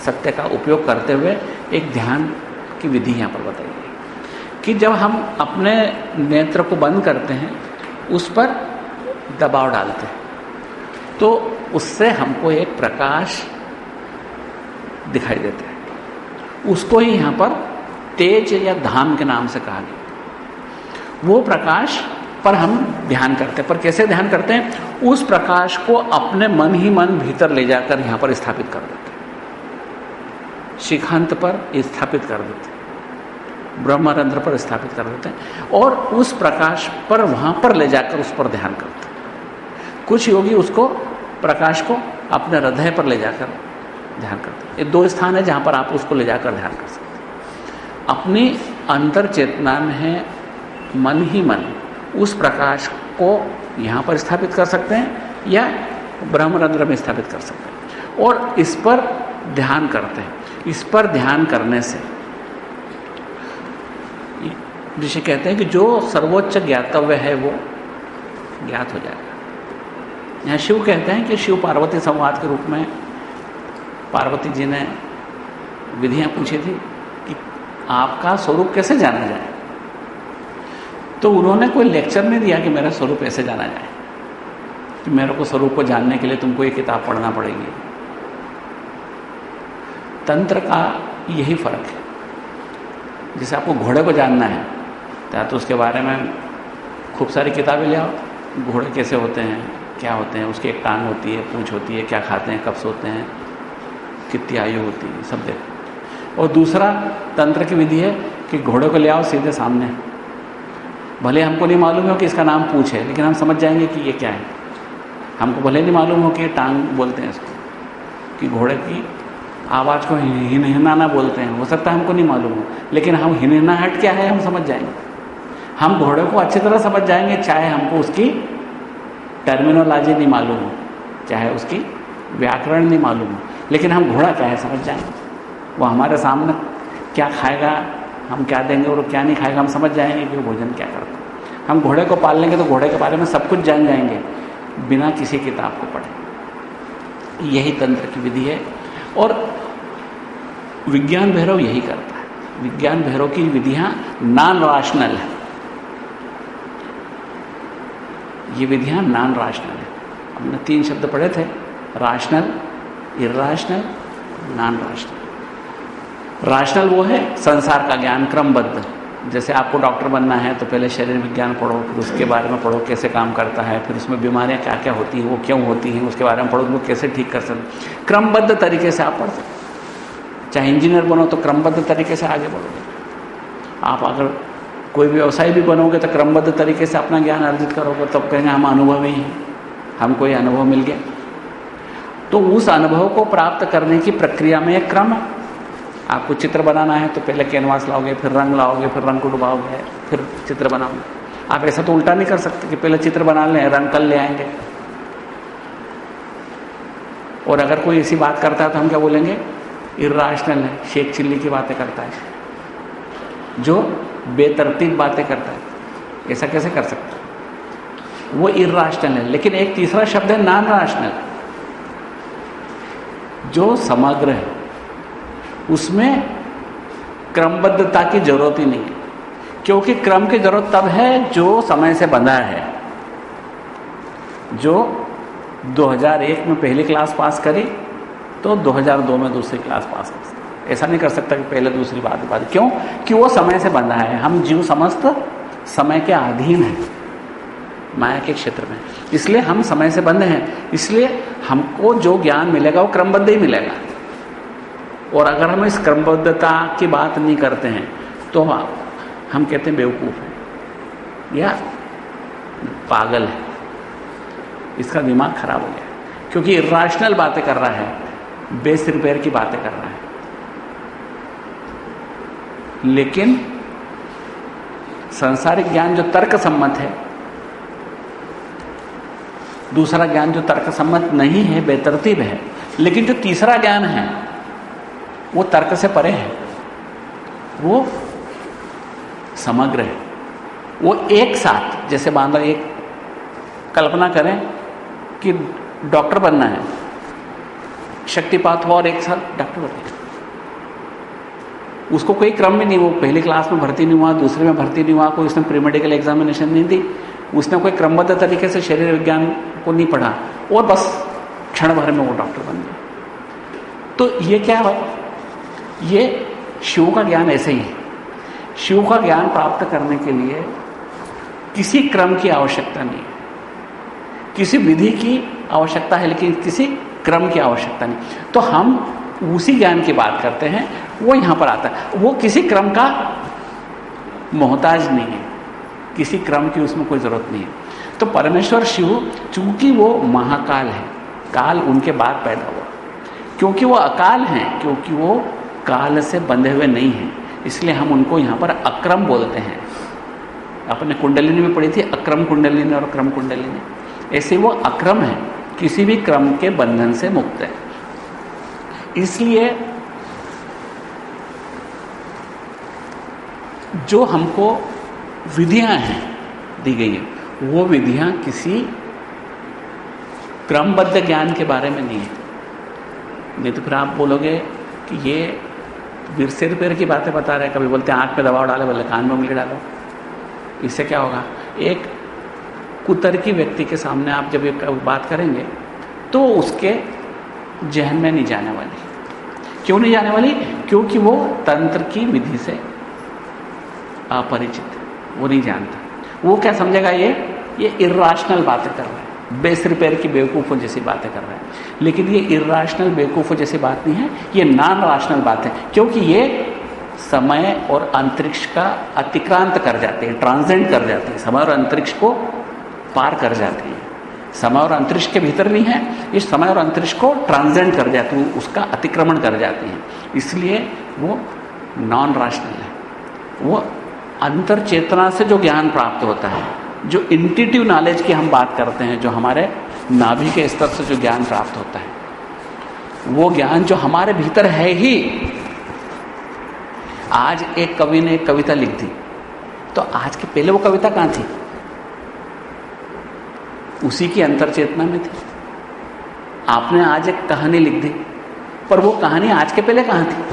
सत्य का उपयोग करते हुए एक ध्यान की विधि यहाँ पर बताई गई कि जब हम अपने नेत्र को बंद करते हैं उस पर दबाव डालते हैं तो उससे हमको एक प्रकाश दिखाई देता है। उसको ही यहाँ पर तेज या धाम के नाम से कहा गया। वो प्रकाश पर हम ध्यान करते हैं। पर कैसे ध्यान करते हैं? उस प्रकाश को अपने मन ही मन भीतर ले जाकर यहाँ पर स्थापित कर देते हैं, शिखांत पर स्थापित कर देते हैं, ब्रह्मरंध्र पर स्थापित कर देते हैं और उस प्रकाश पर वहाँ पर ले जाकर उस पर ध्यान करते हैं। कुछ योगी उसको प्रकाश को अपने हृदय पर ले जाकर ध्यान करते हैं। ये दो स्थान है जहाँ पर आप उसको ले जाकर ध्यान कर सकते हैं। अपनी अंतर चेतना में मन ही मन उस प्रकाश को यहाँ पर स्थापित कर सकते हैं या ब्रह्मरंध्र में स्थापित कर सकते हैं और इस पर ध्यान करते हैं। इस पर ध्यान करने से जिसे कहते हैं कि जो सर्वोच्च ज्ञातव्य है वो ज्ञात हो जाएगा। यहाँ शिव कहते हैं कि शिव पार्वती संवाद के रूप में पार्वती जी ने विधियाँ पूछी थी कि आपका स्वरूप कैसे जाना जाए। तो उन्होंने कोई लेक्चर नहीं दिया कि मेरा स्वरूप ऐसे जाना जाए, कि मेरे को स्वरूप को जानने के लिए तुमको ये किताब पढ़ना पड़ेगी। तंत्र का यही फर्क है। जैसे आपको घोड़े को जानना है तो उसके बारे में खूब सारी किताबें ले आओ, घोड़े कैसे होते हैं, क्या होते हैं, उसकी एक टांग होती है, पूंछ होती है, क्या खाते हैं, कब सोते हैं, कितनी आयु होती है, सब देखो। और दूसरा तंत्र की विधि है कि घोड़े को ले आओ सीधे सामने, भले हमको नहीं मालूम हो कि इसका नाम पूंछ है लेकिन हम समझ जाएंगे कि ये क्या है। हमको भले नहीं मालूम हो कि टांग बोलते हैं इसको, कि घोड़े की आवाज़ को हिनहिनाना बोलते हैं, हो सकता है हमको नहीं मालूम हो, लेकिन हम हिनहिनाहट क्या है हम समझ जाएंगे। हम घोड़े को अच्छी तरह समझ जाएंगे, चाहे हमको उसकी टर्मिनोलॉजी नहीं मालूम हो, चाहे उसकी व्याकरण नहीं मालूम हो, लेकिन हम घोड़ा क्या है समझ जाएंगे। वो हमारे सामने क्या खाएगा, हम क्या देंगे और क्या नहीं खाएगा, हम समझ जाएंगे कि वो भोजन क्या करता है। हम घोड़े को पाल लेंगे तो घोड़े के बारे में सब कुछ जान जाएंगे बिना किसी किताब को पढ़े। यही तंत्र की विधि है और विज्ञान भैरव यही करता है। विज्ञान भैरव की विधियाँ नॉन राशनल है। ये विधियाँ नॉन राशनल है। हमने 3 शब्द पढ़े थे, राशनल, इर्राशनल, नॉन राशनल। राशनल वो है संसार का ज्ञान क्रमबद्ध। जैसे आपको डॉक्टर बनना है तो पहले शरीर विज्ञान पढ़ो, फिर उसके बारे में पढ़ो कैसे काम करता है, फिर उसमें बीमारियां क्या क्या होती हैं, वो क्यों होती हैं, उसके बारे में पढ़ो, वो कैसे ठीक कर सकते। क्रमबद्ध तरीके से आप पढ़ सकते। चाहे इंजीनियर बनो तो क्रमबद्ध तरीके से आगे बढ़ोगे। आप अगर कोई व्यवसाय भी बनोगे तो क्रमबद्ध तरीके से अपना ज्ञान अर्जित करोगे, तब कहेंगे हम अनुभवी हैं, हमको ये अनुभव मिल गया। तो उस अनुभव को प्राप्त करने की प्रक्रिया में एक क्रम है। आपको चित्र बनाना है तो पहले कैनवास लाओगे, फिर रंग लाओगे, फिर रंग को डुबाओगे, फिर चित्र बनाओगे। आप ऐसा तो उल्टा नहीं कर सकते कि पहले चित्र बना लें, रंग कर ले आएंगे। और अगर कोई ऐसी बात करता है तो हम क्या बोलेंगे? इर्राशनल है, शेख चिल्ली की बातें करता है, जो बेतरतीब बातें करता है। ऐसा कैसे कर सकता है? वो इर्राशनल है। लेकिन एक तीसरा शब्द है नॉन राशनल, जो समग्र है, उसमें क्रमबद्धता की जरूरत ही नहीं है, क्योंकि क्रम की जरूरत तब है जो समय से बंधा है। जो 2001 में पहली क्लास पास करी तो 2002 में दूसरी क्लास पास कर सकता। ऐसा नहीं कर सकता कि पहले दूसरी बाद। क्यों? कि वो समय से बंधा है। हम जीव समस्त समय के अधीन हैं, माया के क्षेत्र में, इसलिए हम समय से बंधे हैं। इसलिए हमको जो ज्ञान मिलेगा वो क्रमबद्ध ही मिलेगा। और अगर हम इस क्रमबद्धता की बात नहीं करते हैं तो हम कहते हैं बेवकूफ़ है या पागल है, इसका दिमाग खराब हो गया, क्योंकि इर्राशनल बातें कर रहा है, बेसिर पैर की बातें कर रहा है। लेकिन सांसारिक ज्ञान जो तर्क सम्मत है, दूसरा ज्ञान जो तर्क सम्मत नहीं है, बेतरतीब है, लेकिन जो तीसरा ज्ञान है वो तर्क से परे है, वो समग्र है। वो एक साथ, जैसे मान लो एक कल्पना करें कि डॉक्टर बनना है, शक्तिपात हुआ और एक साथ डॉक्टर बन गया। उसको कोई क्रम में नहीं, वो पहली क्लास में भर्ती नहीं हुआ, दूसरे में भर्ती नहीं हुआ, कोई उसने प्री मेडिकल एग्जामिनेशन नहीं दी, उसने कोई क्रमबद्ध तरीके से शरीर विज्ञान को नहीं पढ़ा, और बस क्षण भर में वो डॉक्टर बन गया। तो ये क्या है? ये शिव का ज्ञान ऐसे ही है। शिव का ज्ञान प्राप्त करने के लिए किसी क्रम की आवश्यकता नहीं है, किसी विधि की आवश्यकता है, लेकिन किसी क्रम की आवश्यकता नहीं। तो हम उसी ज्ञान की बात करते हैं, वो यहाँ पर आता है। वो किसी क्रम का मोहताज नहीं है, किसी क्रम की उसमें कोई जरूरत नहीं है। तो परमेश्वर शिव, चूंकि वो महाकाल है, काल उनके बाद पैदा हुआ, क्योंकि वो अकाल हैं, क्योंकि वो काल से बंधे हुए नहीं हैं, इसलिए हम उनको यहाँ पर अक्रम बोलते हैं। आपने कुंडलिनी में पढ़ी थी, अक्रम कुंडलिनी और क्रम कुंडलिनी। ऐसे वो अक्रम है, किसी भी क्रम के बंधन से मुक्त है। इसलिए जो हमको विधियां हैं दी गई हैं, वो विधियां किसी क्रमबद्ध ज्ञान के बारे में नहीं है। नहीं तो फिर आप बोलोगे कि ये सिर पैर की बातें बता रहे हैं। कभी बोलते हैं आंख पे दबाव डालो, बोले कान में उंगली डालो। इससे क्या होगा? एक कुतर्की व्यक्ति के सामने आप जब ये बात करेंगे तो उसके जहन में नहीं जाने वाली। क्यों नहीं जाने वाली? क्योंकि वो तंत्र की विधि से अपरिचित है, वो नहीं जानता। वो क्या समझेगा? ये इर्राशनल बातें कर रहा है, बेसिर पैर की बेवकूफ़ों जैसी बातें कर रहा है। लेकिन ये इर्राशनल बेवकूफ़ों जैसी बात नहीं है, ये नॉन राशनल बात है, क्योंकि ये समय और अंतरिक्ष का अतिक्रांत कर जाते हैं, ट्रांसेंड कर जाते हैं, समय और अंतरिक्ष को पार कर जाते हैं। समय और अंतरिक्ष के भीतर नहीं है, ये समय और अंतरिक्ष को ट्रांसेंड कर जाते हैं, उसका अतिक्रमण कर जाते हैं। इसलिए वो नॉन राशनल है। वो अंतर चेतना से जो ज्ञान प्राप्त होता है, जो इंट्यूटिव नॉलेज की हम बात करते हैं, जो हमारे नाभि के स्तर से जो ज्ञान प्राप्त होता है, वो ज्ञान जो हमारे भीतर है ही। आज एक कवि ने एक कविता लिख दी, तो आज के पहले वो कविता कहाँ थी? उसी की अंतर चेतना में थी। आपने आज एक कहानी लिख दी, पर वो कहानी आज के पहले कहाँ थी?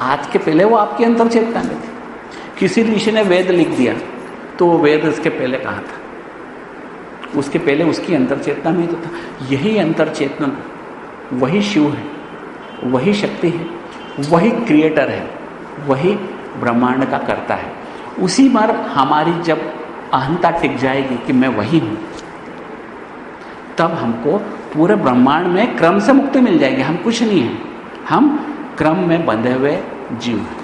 आज के पहले वो आपकी अंतर चेतना में थी। किसी ऋषि ने वेद लिख दिया, तो वो वेद उसके पहले कहाँ था? उसके पहले उसकी अंतर चेतना में तो था। यही अंतर चेतना, वही शिव है, वही शक्ति है, वही क्रिएटर है, वही ब्रह्मांड का कर्ता है। उसी पर हमारी जब अहंता टिक जाएगी कि मैं वही हूँ, तब हमको पूरे ब्रह्मांड में क्रम से मुक्ति मिल जाएगी। हम कुछ नहीं हैं, हम क्रम में बंधे हुए जीव हैं।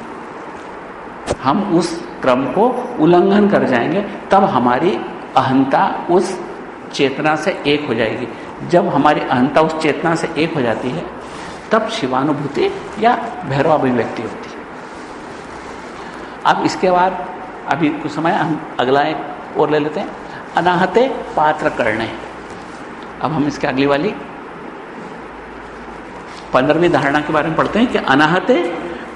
हम उस क्रम को उल्लंघन कर जाएंगे, तब हमारी अहंता उस चेतना से एक हो जाएगी। जब हमारी अहंता उस चेतना से एक हो जाती है, तब शिवानुभूति या भैरवाभिव्यक्ति होती है। अब इसके बाद अभी कुछ समय हम अगला एक और ले लेते हैं, अनाहते पात्र करणे। अब हम इसके अगली वाली 15वीं धारणा के बारे में पढ़ते हैं कि अनाहते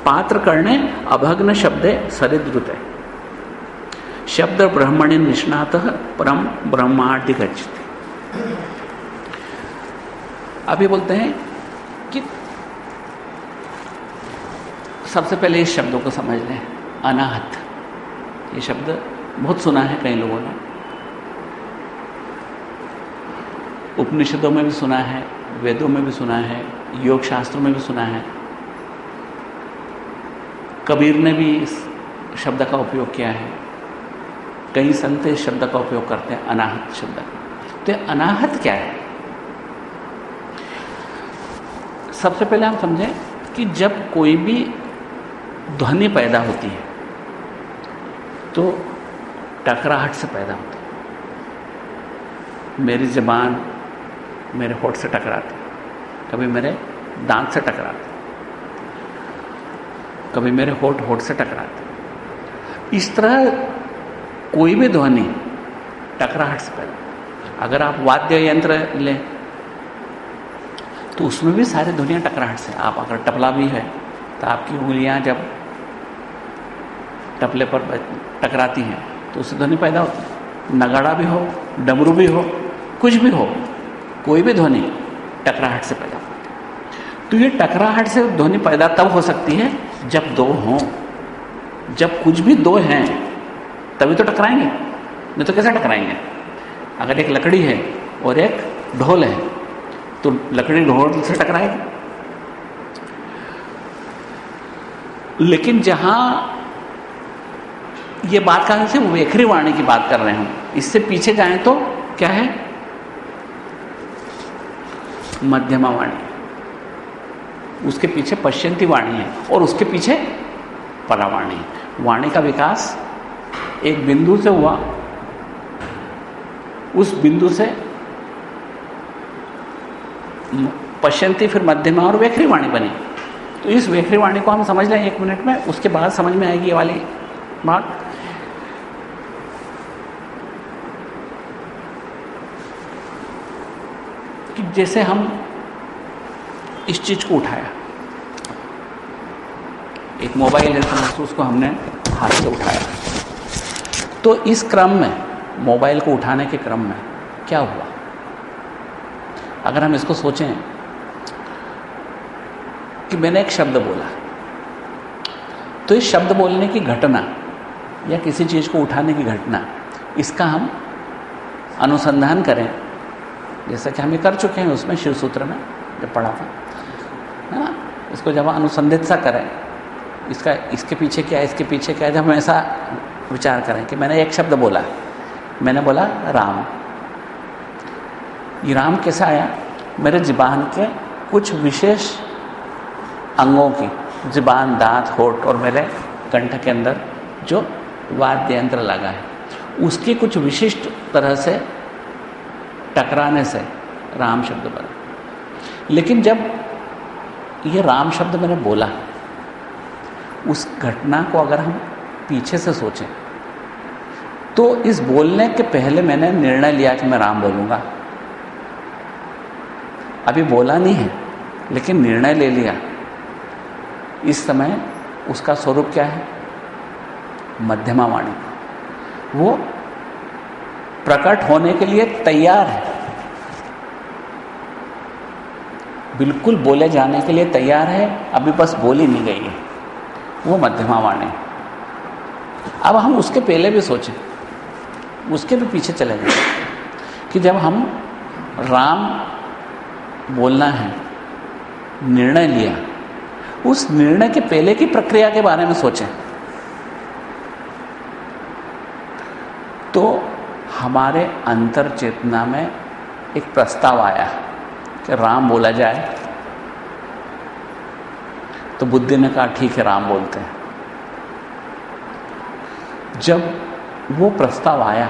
पात्र करणे अभग्न शब्दे सरिद्रुते शब्द ब्रह्मणि निष्णातः परम ब्रह्माधिगच्छति। अभी बोलते हैं कि सबसे पहले इस शब्दों को समझ लें, अनाहत। ये शब्द बहुत सुना है कई लोगों ने, उपनिषदों में भी सुना है, वेदों में भी सुना है, योग शास्त्रों में भी सुना है। कबीर ने भी इस शब्द का उपयोग किया है, कई संत इस शब्द का उपयोग करते हैं, अनाहत शब्द। तो अनाहत क्या है? सबसे पहले हम समझें कि जब कोई भी ध्वनि पैदा होती है तो टकराहट से पैदा होती है। मेरी ज़बान मेरे होठ से टकराती, कभी मेरे दांत से टकराती, कभी मेरे होठ से टकराती। इस तरह कोई भी ध्वनि टकराहट से पैदा। अगर आप वाद्य यंत्र लें तो उसमें भी सारी ध्वनियाँ टकराहट से। आप अगर तबला भी है तो आपकी उंगलियां जब तबले पर टकराती हैं तो उससे ध्वनि पैदा होती है। नगाड़ा भी हो, डमरू भी हो, कुछ भी हो, कोई भी ध्वनि टकराहट से पैदा होती है। तो ये टकराहट से ध्वनि पैदा तब हो सकती है जब दो हों। जब कुछ भी दो हैं तभी तो टकराएंगे, नहीं तो कैसे टकराएंगे? अगर एक लकड़ी है और एक ढोल है तो लकड़ी ढोल से टकराएगी। लेकिन जहां ये बात करने से वेखरी वाणी की बात कर रहे हैं, इससे पीछे जाएं तो क्या है? मध्यमा वाणी, उसके पीछे पश्यंती वाणी है और उसके पीछे परावाणी है। वाणी का विकास एक बिंदु से हुआ, उस बिंदु से पश्यंती, फिर मध्यमा और वेखरी वाणी बनी। तो इस वेखरी वाणी को हम समझ लें 1 मिनट में, उसके बाद समझ में आएगी ये वाली बात। कि जैसे हम इस चीज को उठाया, एक मोबाइल है तो उसको हमने हाथ से उठाया, तो इस क्रम में, मोबाइल को उठाने के क्रम में क्या हुआ? अगर हम इसको सोचें कि मैंने एक शब्द बोला, तो इस शब्द बोलने की घटना या किसी चीज़ को उठाने की घटना, इसका हम अनुसंधान करें, जैसा कि हम ये कर चुके हैं उसमें शिव सूत्र में जब पढ़ा था, है ना? इसको जब अनुसंधित सा करें, इसका इसके पीछे क्या है, इसके पीछे क्या है, जब हम ऐसा विचार करें कि मैंने एक शब्द बोला, मैंने बोला राम। ये राम कैसा आया? मेरे ज़ुबान के कुछ विशेष अंगों की, ज़ुबान, दांत, होठ और मेरे कंठ के अंदर जो वाद्य यंत्र लगा है, उसकी कुछ विशिष्ट तरह से टकराने से राम शब्द बना। लेकिन जब ये राम शब्द मैंने बोला, उस घटना को अगर हम पीछे से सोचें तो इस बोलने के पहले मैंने निर्णय लिया कि मैं राम बोलूँगा। अभी बोला नहीं है लेकिन निर्णय ले लिया। इस समय उसका स्वरूप क्या है? मध्यमा वाणी। वो प्रकट होने के लिए तैयार है, बिल्कुल बोले जाने के लिए तैयार है, अभी बस बोली नहीं गई है, वो मध्यमा वाणी। अब हम उसके पहले भी सोचें, उसके भी पीछे चले जाए कि जब हम राम बोलना है, निर्णय लिया, उस निर्णय के पहले की प्रक्रिया के बारे में सोचें तो हमारे अंतर चेतना में एक प्रस्ताव आया कि राम बोला जाए। तो बुद्धि ने कहा ठीक है, राम बोलते हैं। जब वो प्रस्ताव आया,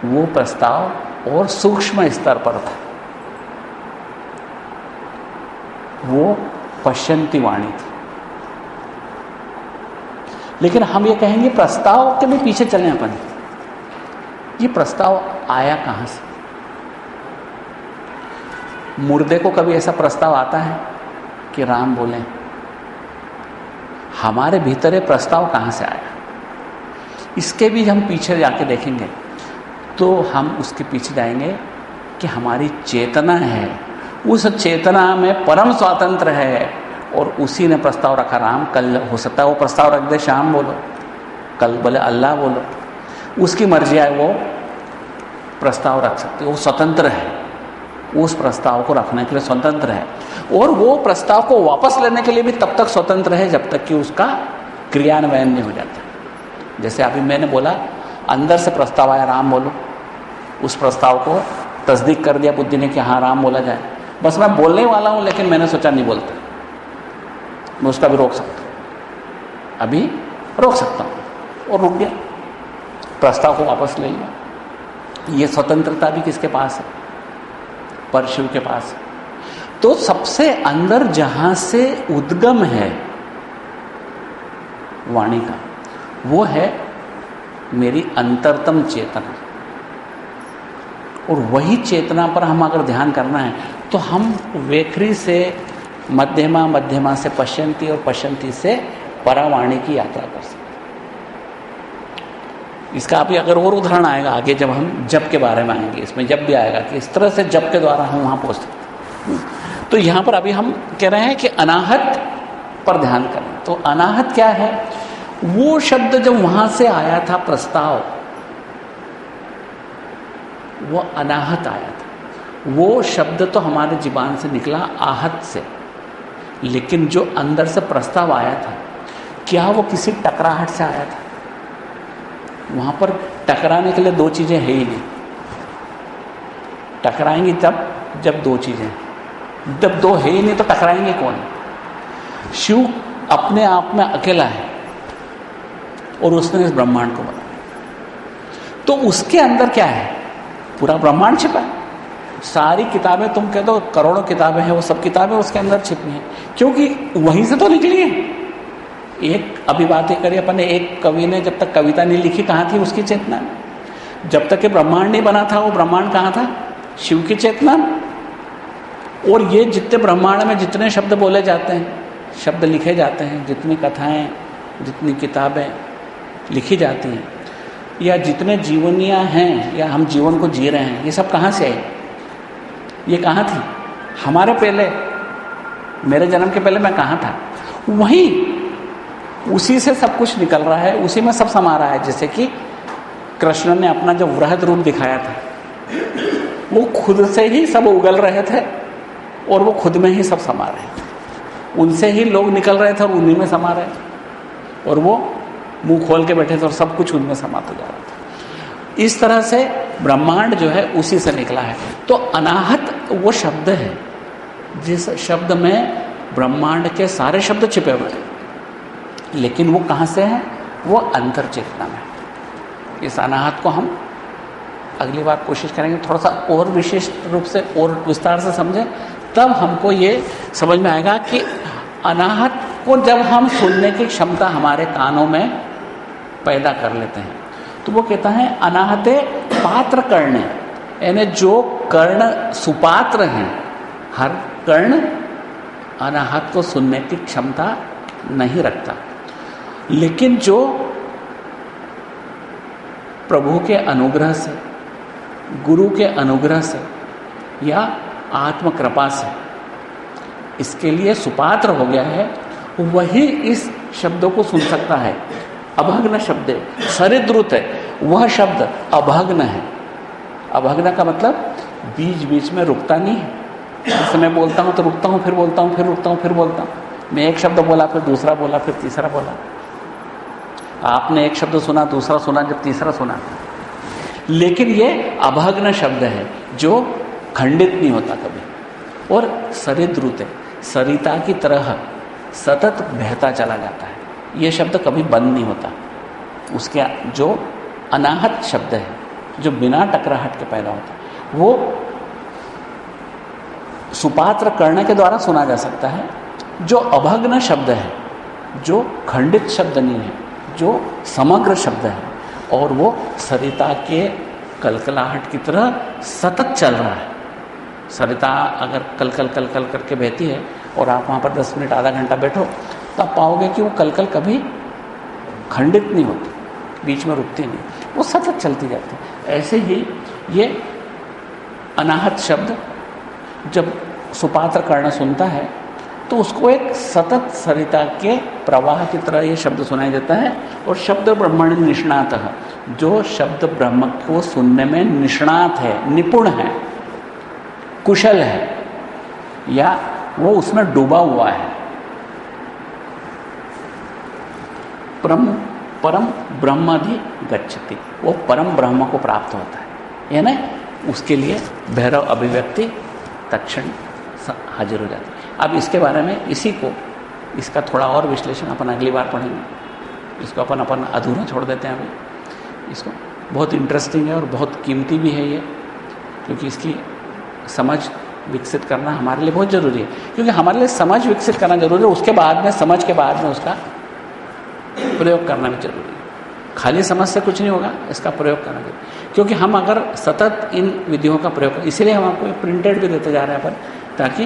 वो प्रस्ताव और सूक्ष्म स्तर पर था, वो पश्यंती वाणी थी। लेकिन हम ये कहेंगे प्रस्ताव के भी पीछे चलें अपन। ये प्रस्ताव आया कहाँ से? मुर्दे को कभी ऐसा प्रस्ताव आता है कि राम बोलें? हमारे भीतर ये प्रस्ताव कहाँ से आया? इसके भी हम पीछे जाके देखेंगे तो हम उसके पीछे जाएंगे कि हमारी चेतना है, उस चेतना में परम स्वातंत्र है और उसी ने प्रस्ताव रखा। राम कल हो सकता है वो प्रस्ताव रख दे, शाम बोलो, कल बोले अल्लाह बोलो, उसकी मर्जी है, वो प्रस्ताव रख सकते, वो स्वतंत्र है, उस प्रस्ताव को रखने के लिए स्वतंत्र है और वो प्रस्ताव को वापस लेने के लिए भी तब तक स्वतंत्र है जब तक कि उसका क्रियान्वयन नहीं हो जाता। जैसे अभी मैंने बोला, अंदर से प्रस्ताव आया राम बोलो, उस प्रस्ताव को तस्दीक कर दिया बुद्धि ने कि हाँ राम बोला जाए, बस मैं बोलने वाला हूँ लेकिन मैंने सोचा नहीं बोलता, मैं उसका भी रोक सकता हूँ, अभी रोक सकता हूँ और रुक गया, प्रस्ताव को वापस ले लिया। ये स्वतंत्रता भी किसके पास है? परशु के पास है। तो सबसे अंदर जहां से उद्गम है वाणी का, वो है मेरी अंतरतम चेतना, और वही चेतना पर हम अगर ध्यान करना है तो हम वेखरी से मध्यमा, मध्यमा से पश्यंती और पश्यंती से परावाणी की यात्रा कर सकते। इसका अभी अगर और उदाहरण आएगा आगे जब हम जप के बारे में आएंगे, इसमें जप भी आएगा कि इस तरह से जप के द्वारा हम वहाँ पहुँच सकते। तो यहाँ पर अभी हम कह रहे हैं कि अनाहत पर ध्यान करें। तो अनाहत क्या है? वो शब्द जब वहाँ से आया था प्रस्ताव, वो अनाहत आया था। वो शब्द तो हमारे जीवन से निकला आहत से, लेकिन जो अंदर से प्रस्ताव आया था, क्या वो किसी टकराहट से आया था? वहाँ पर टकराने के लिए दो चीज़ें है ही नहीं। टकराएंगी तब जब दो चीज़ें, जब दो है ही नहीं तो टकराएंगे कौन? शिव अपने आप में अकेला है और उसने इस ब्रह्मांड को बनाया, तो उसके अंदर क्या है? पूरा ब्रह्मांड छिपा है। सारी किताबें, तुम कह दो करोड़ों किताबें हैं, वो सब किताबें उसके अंदर छिपी हैं, क्योंकि वहीं से तो निकली है। एक अभी बातें करी अपन ने, एक कवि ने जब तक कविता नहीं लिखी कहाँ थी उसकी चेतना? जब तक कि ब्रह्मांड नहीं बना था वो ब्रह्मांड कहाँ था? शिव की चेतना। और ये जितने ब्रह्मांड में जितने शब्द बोले जाते हैं, शब्द लिखे जाते हैं, जितनी कथाएं, जितनी किताबें लिखी जाती हैं, या जितने जीवनियाँ हैं या हम जीवन को जी रहे हैं, ये सब कहाँ से आए? ये कहाँ थी? हमारे पहले, मेरे जन्म के पहले मैं कहाँ था? वहीं उसी से सब कुछ निकल रहा है, उसी में सब समा रहा है। जैसे कि कृष्ण ने अपना जो वृहद रूप दिखाया था, वो खुद से ही सब उगल रहे थे और वो खुद में ही सब समा रहे थे। उनसे ही लोग निकल रहे थे और उन्हीं में समा रहे थे, और वो मुंह खोल के बैठे थे और सब कुछ उनमें समाता जा रहा था। इस तरह से ब्रह्मांड जो है उसी से निकला है। तो अनाहत वो शब्द है जिस शब्द में ब्रह्मांड के सारे शब्द छिपे हुए हैं, लेकिन वो कहाँ से है? वो अंतर चेतना में। इस अनाहत को हम अगली बार कोशिश करेंगे थोड़ा सा और विशिष्ट रूप से और विस्तार से समझें, तब हमको ये समझ में आएगा कि अनाहत को जब हम सुनने की क्षमता हमारे कानों में पैदा कर लेते हैं तो वो कहता है अनाहते पात्र कर्ण, यानी जो कर्ण सुपात्र हैं, हर कर्ण अनाहत को सुनने की क्षमता नहीं रखता, लेकिन जो प्रभु के अनुग्रह से, गुरु के अनुग्रह से या आत्म कृपा से इसके लिए सुपात्र हो गया है, वही इस शब्दों को सुन सकता है। अभग्न शब्द है, सरिद्रुत है, वह शब्द अभग्न है। अभग्न का मतलब बीच बीच में रुकता नहीं है। जैसे मैं बोलता हूँ तो रुकता हूँ, फिर बोलता हूँ, फिर रुकता हूँ, फिर बोलता हूँ। मैं एक शब्द बोला, फिर दूसरा बोला, फिर तीसरा बोला। आपने एक शब्द सुना, दूसरा सुना, जब तीसरा सुना। लेकिन ये अभग्न शब्द है जो खंडित नहीं होता कभी, और सरिद्रुत है, सरिता की तरह सतत बहता चला जाता है। ये शब्द कभी बंद नहीं होता। उसके जो अनाहत शब्द है, जो बिना टकराहट के पैदा होता है, वो सुपात्र करने के द्वारा सुना जा सकता है। जो अभग्न शब्द है, जो खंडित शब्द नहीं है, जो समग्र शब्द है और वो सरिता के कलकलाहट की तरह सतत चल रहा है। सरिता अगर कल कल कल कल करके बहती है और आप वहाँ पर 10 मिनट आधा घंटा बैठो तो आप पाओगे कि वो कल कल कभी खंडित नहीं होती, बीच में रुकती नहीं, वो सतत चलती जाती है। ऐसे ही ये अनाहत शब्द जब सुपात्र कर्ण सुनता है तो उसको एक सतत सरिता के प्रवाह की तरह ये शब्द सुनाई देता है। और शब्द ब्रह्मण निष्णातः, जो शब्द ब्रह्म को सुनने में निष्णात है, निपुण है, कुशल है, या वो उसमें डूबा हुआ है, परम ब्रह्माधि गच्छति, वो परम ब्रह्म को प्राप्त होता है। यानी उसके लिए भैरव अभिव्यक्ति तत्क्षण हाजिर हो जाती है। अब इसके बारे में इसका थोड़ा और विश्लेषण अपन अगली बार पढ़ेंगे। इसको अपन अधूरा छोड़ देते हैं अभी। इसको बहुत इंटरेस्टिंग है और बहुत कीमती भी है ये, क्योंकि इसकी समझ विकसित करना हमारे लिए बहुत ज़रूरी है। क्योंकि हमारे लिए समझ विकसित करना जरूरी है, उसके बाद में समझ के बाद में उसका प्रयोग करना भी जरूरी है। खाली समझ से कुछ नहीं होगा, इसका प्रयोग करना जरूरी। क्योंकि हम अगर सतत इन विधियों का प्रयोग करें, इसीलिए हम आपको प्रिंटेड भी देते जा रहे हैं अपन, ताकि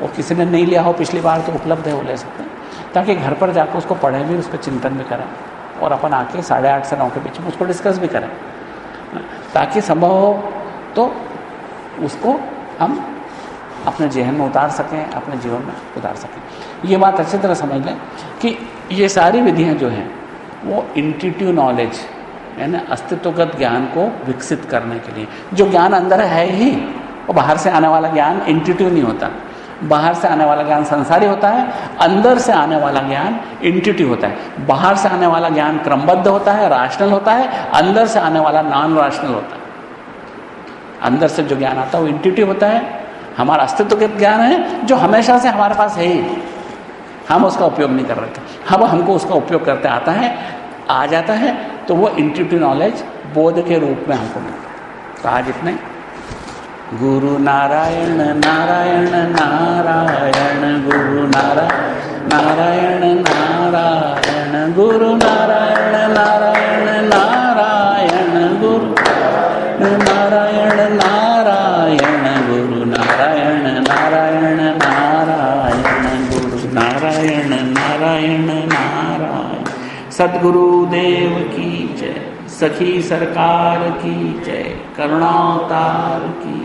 वो किसी ने नहीं लिया हो पिछली बार तो उपलब्ध है, वो ले सकते हैं, ताकि घर पर जाकर उसको पढ़ें भी, उस पर चिंतन भी करें और अपन आके 8:30 से 9 के बीच में उसको डिस्कस भी करें, ताकि संभव हो तो उसको हम अपने जेहन में उतार सकें, अपने जीवन में उतार सकें। ये बात अच्छी तरह समझ लें कि ये सारी विधियाँ जो हैं वो इंट्यूटिव नॉलेज यानी अस्तित्वगत ज्ञान को विकसित करने के लिए, जो ज्ञान अंदर है ही, वो बाहर से आने वाला ज्ञान इंट्यूटिव नहीं होता। बाहर से आने वाला ज्ञान संसारी होता है, अंदर से आने वाला ज्ञान इंट्यूटिव होता है। बाहर से आने वाला ज्ञान क्रमबद्ध होता है, राशनल होता है, अंदर से आने वाला नॉन राशनल होता है। अंदर से जो ज्ञान आता है वो इंट्यूटिव होता है, हमारा अस्तित्वगत ज्ञान है जो हमेशा से हमारे पास है ही, हम उसका उपयोग नहीं कर रहे थे, हमको उसका उपयोग करते आ जाता है, तो वो इंट्यूटिव नॉलेज बोध के रूप में हमको मिलता है। तो आज इतने। गुरु नारायण नारायण नारायण, गुरु नारायण नारायण नारायण, गुरु नारायण नारायण नारायण, गुरु नारायण नारायण, गुरु नारायण नारायण नारायण, गुरु नारायण नारायण नारायण। सद्गुरुदेव की जय, सखी सरकार की जय, करुणावतार की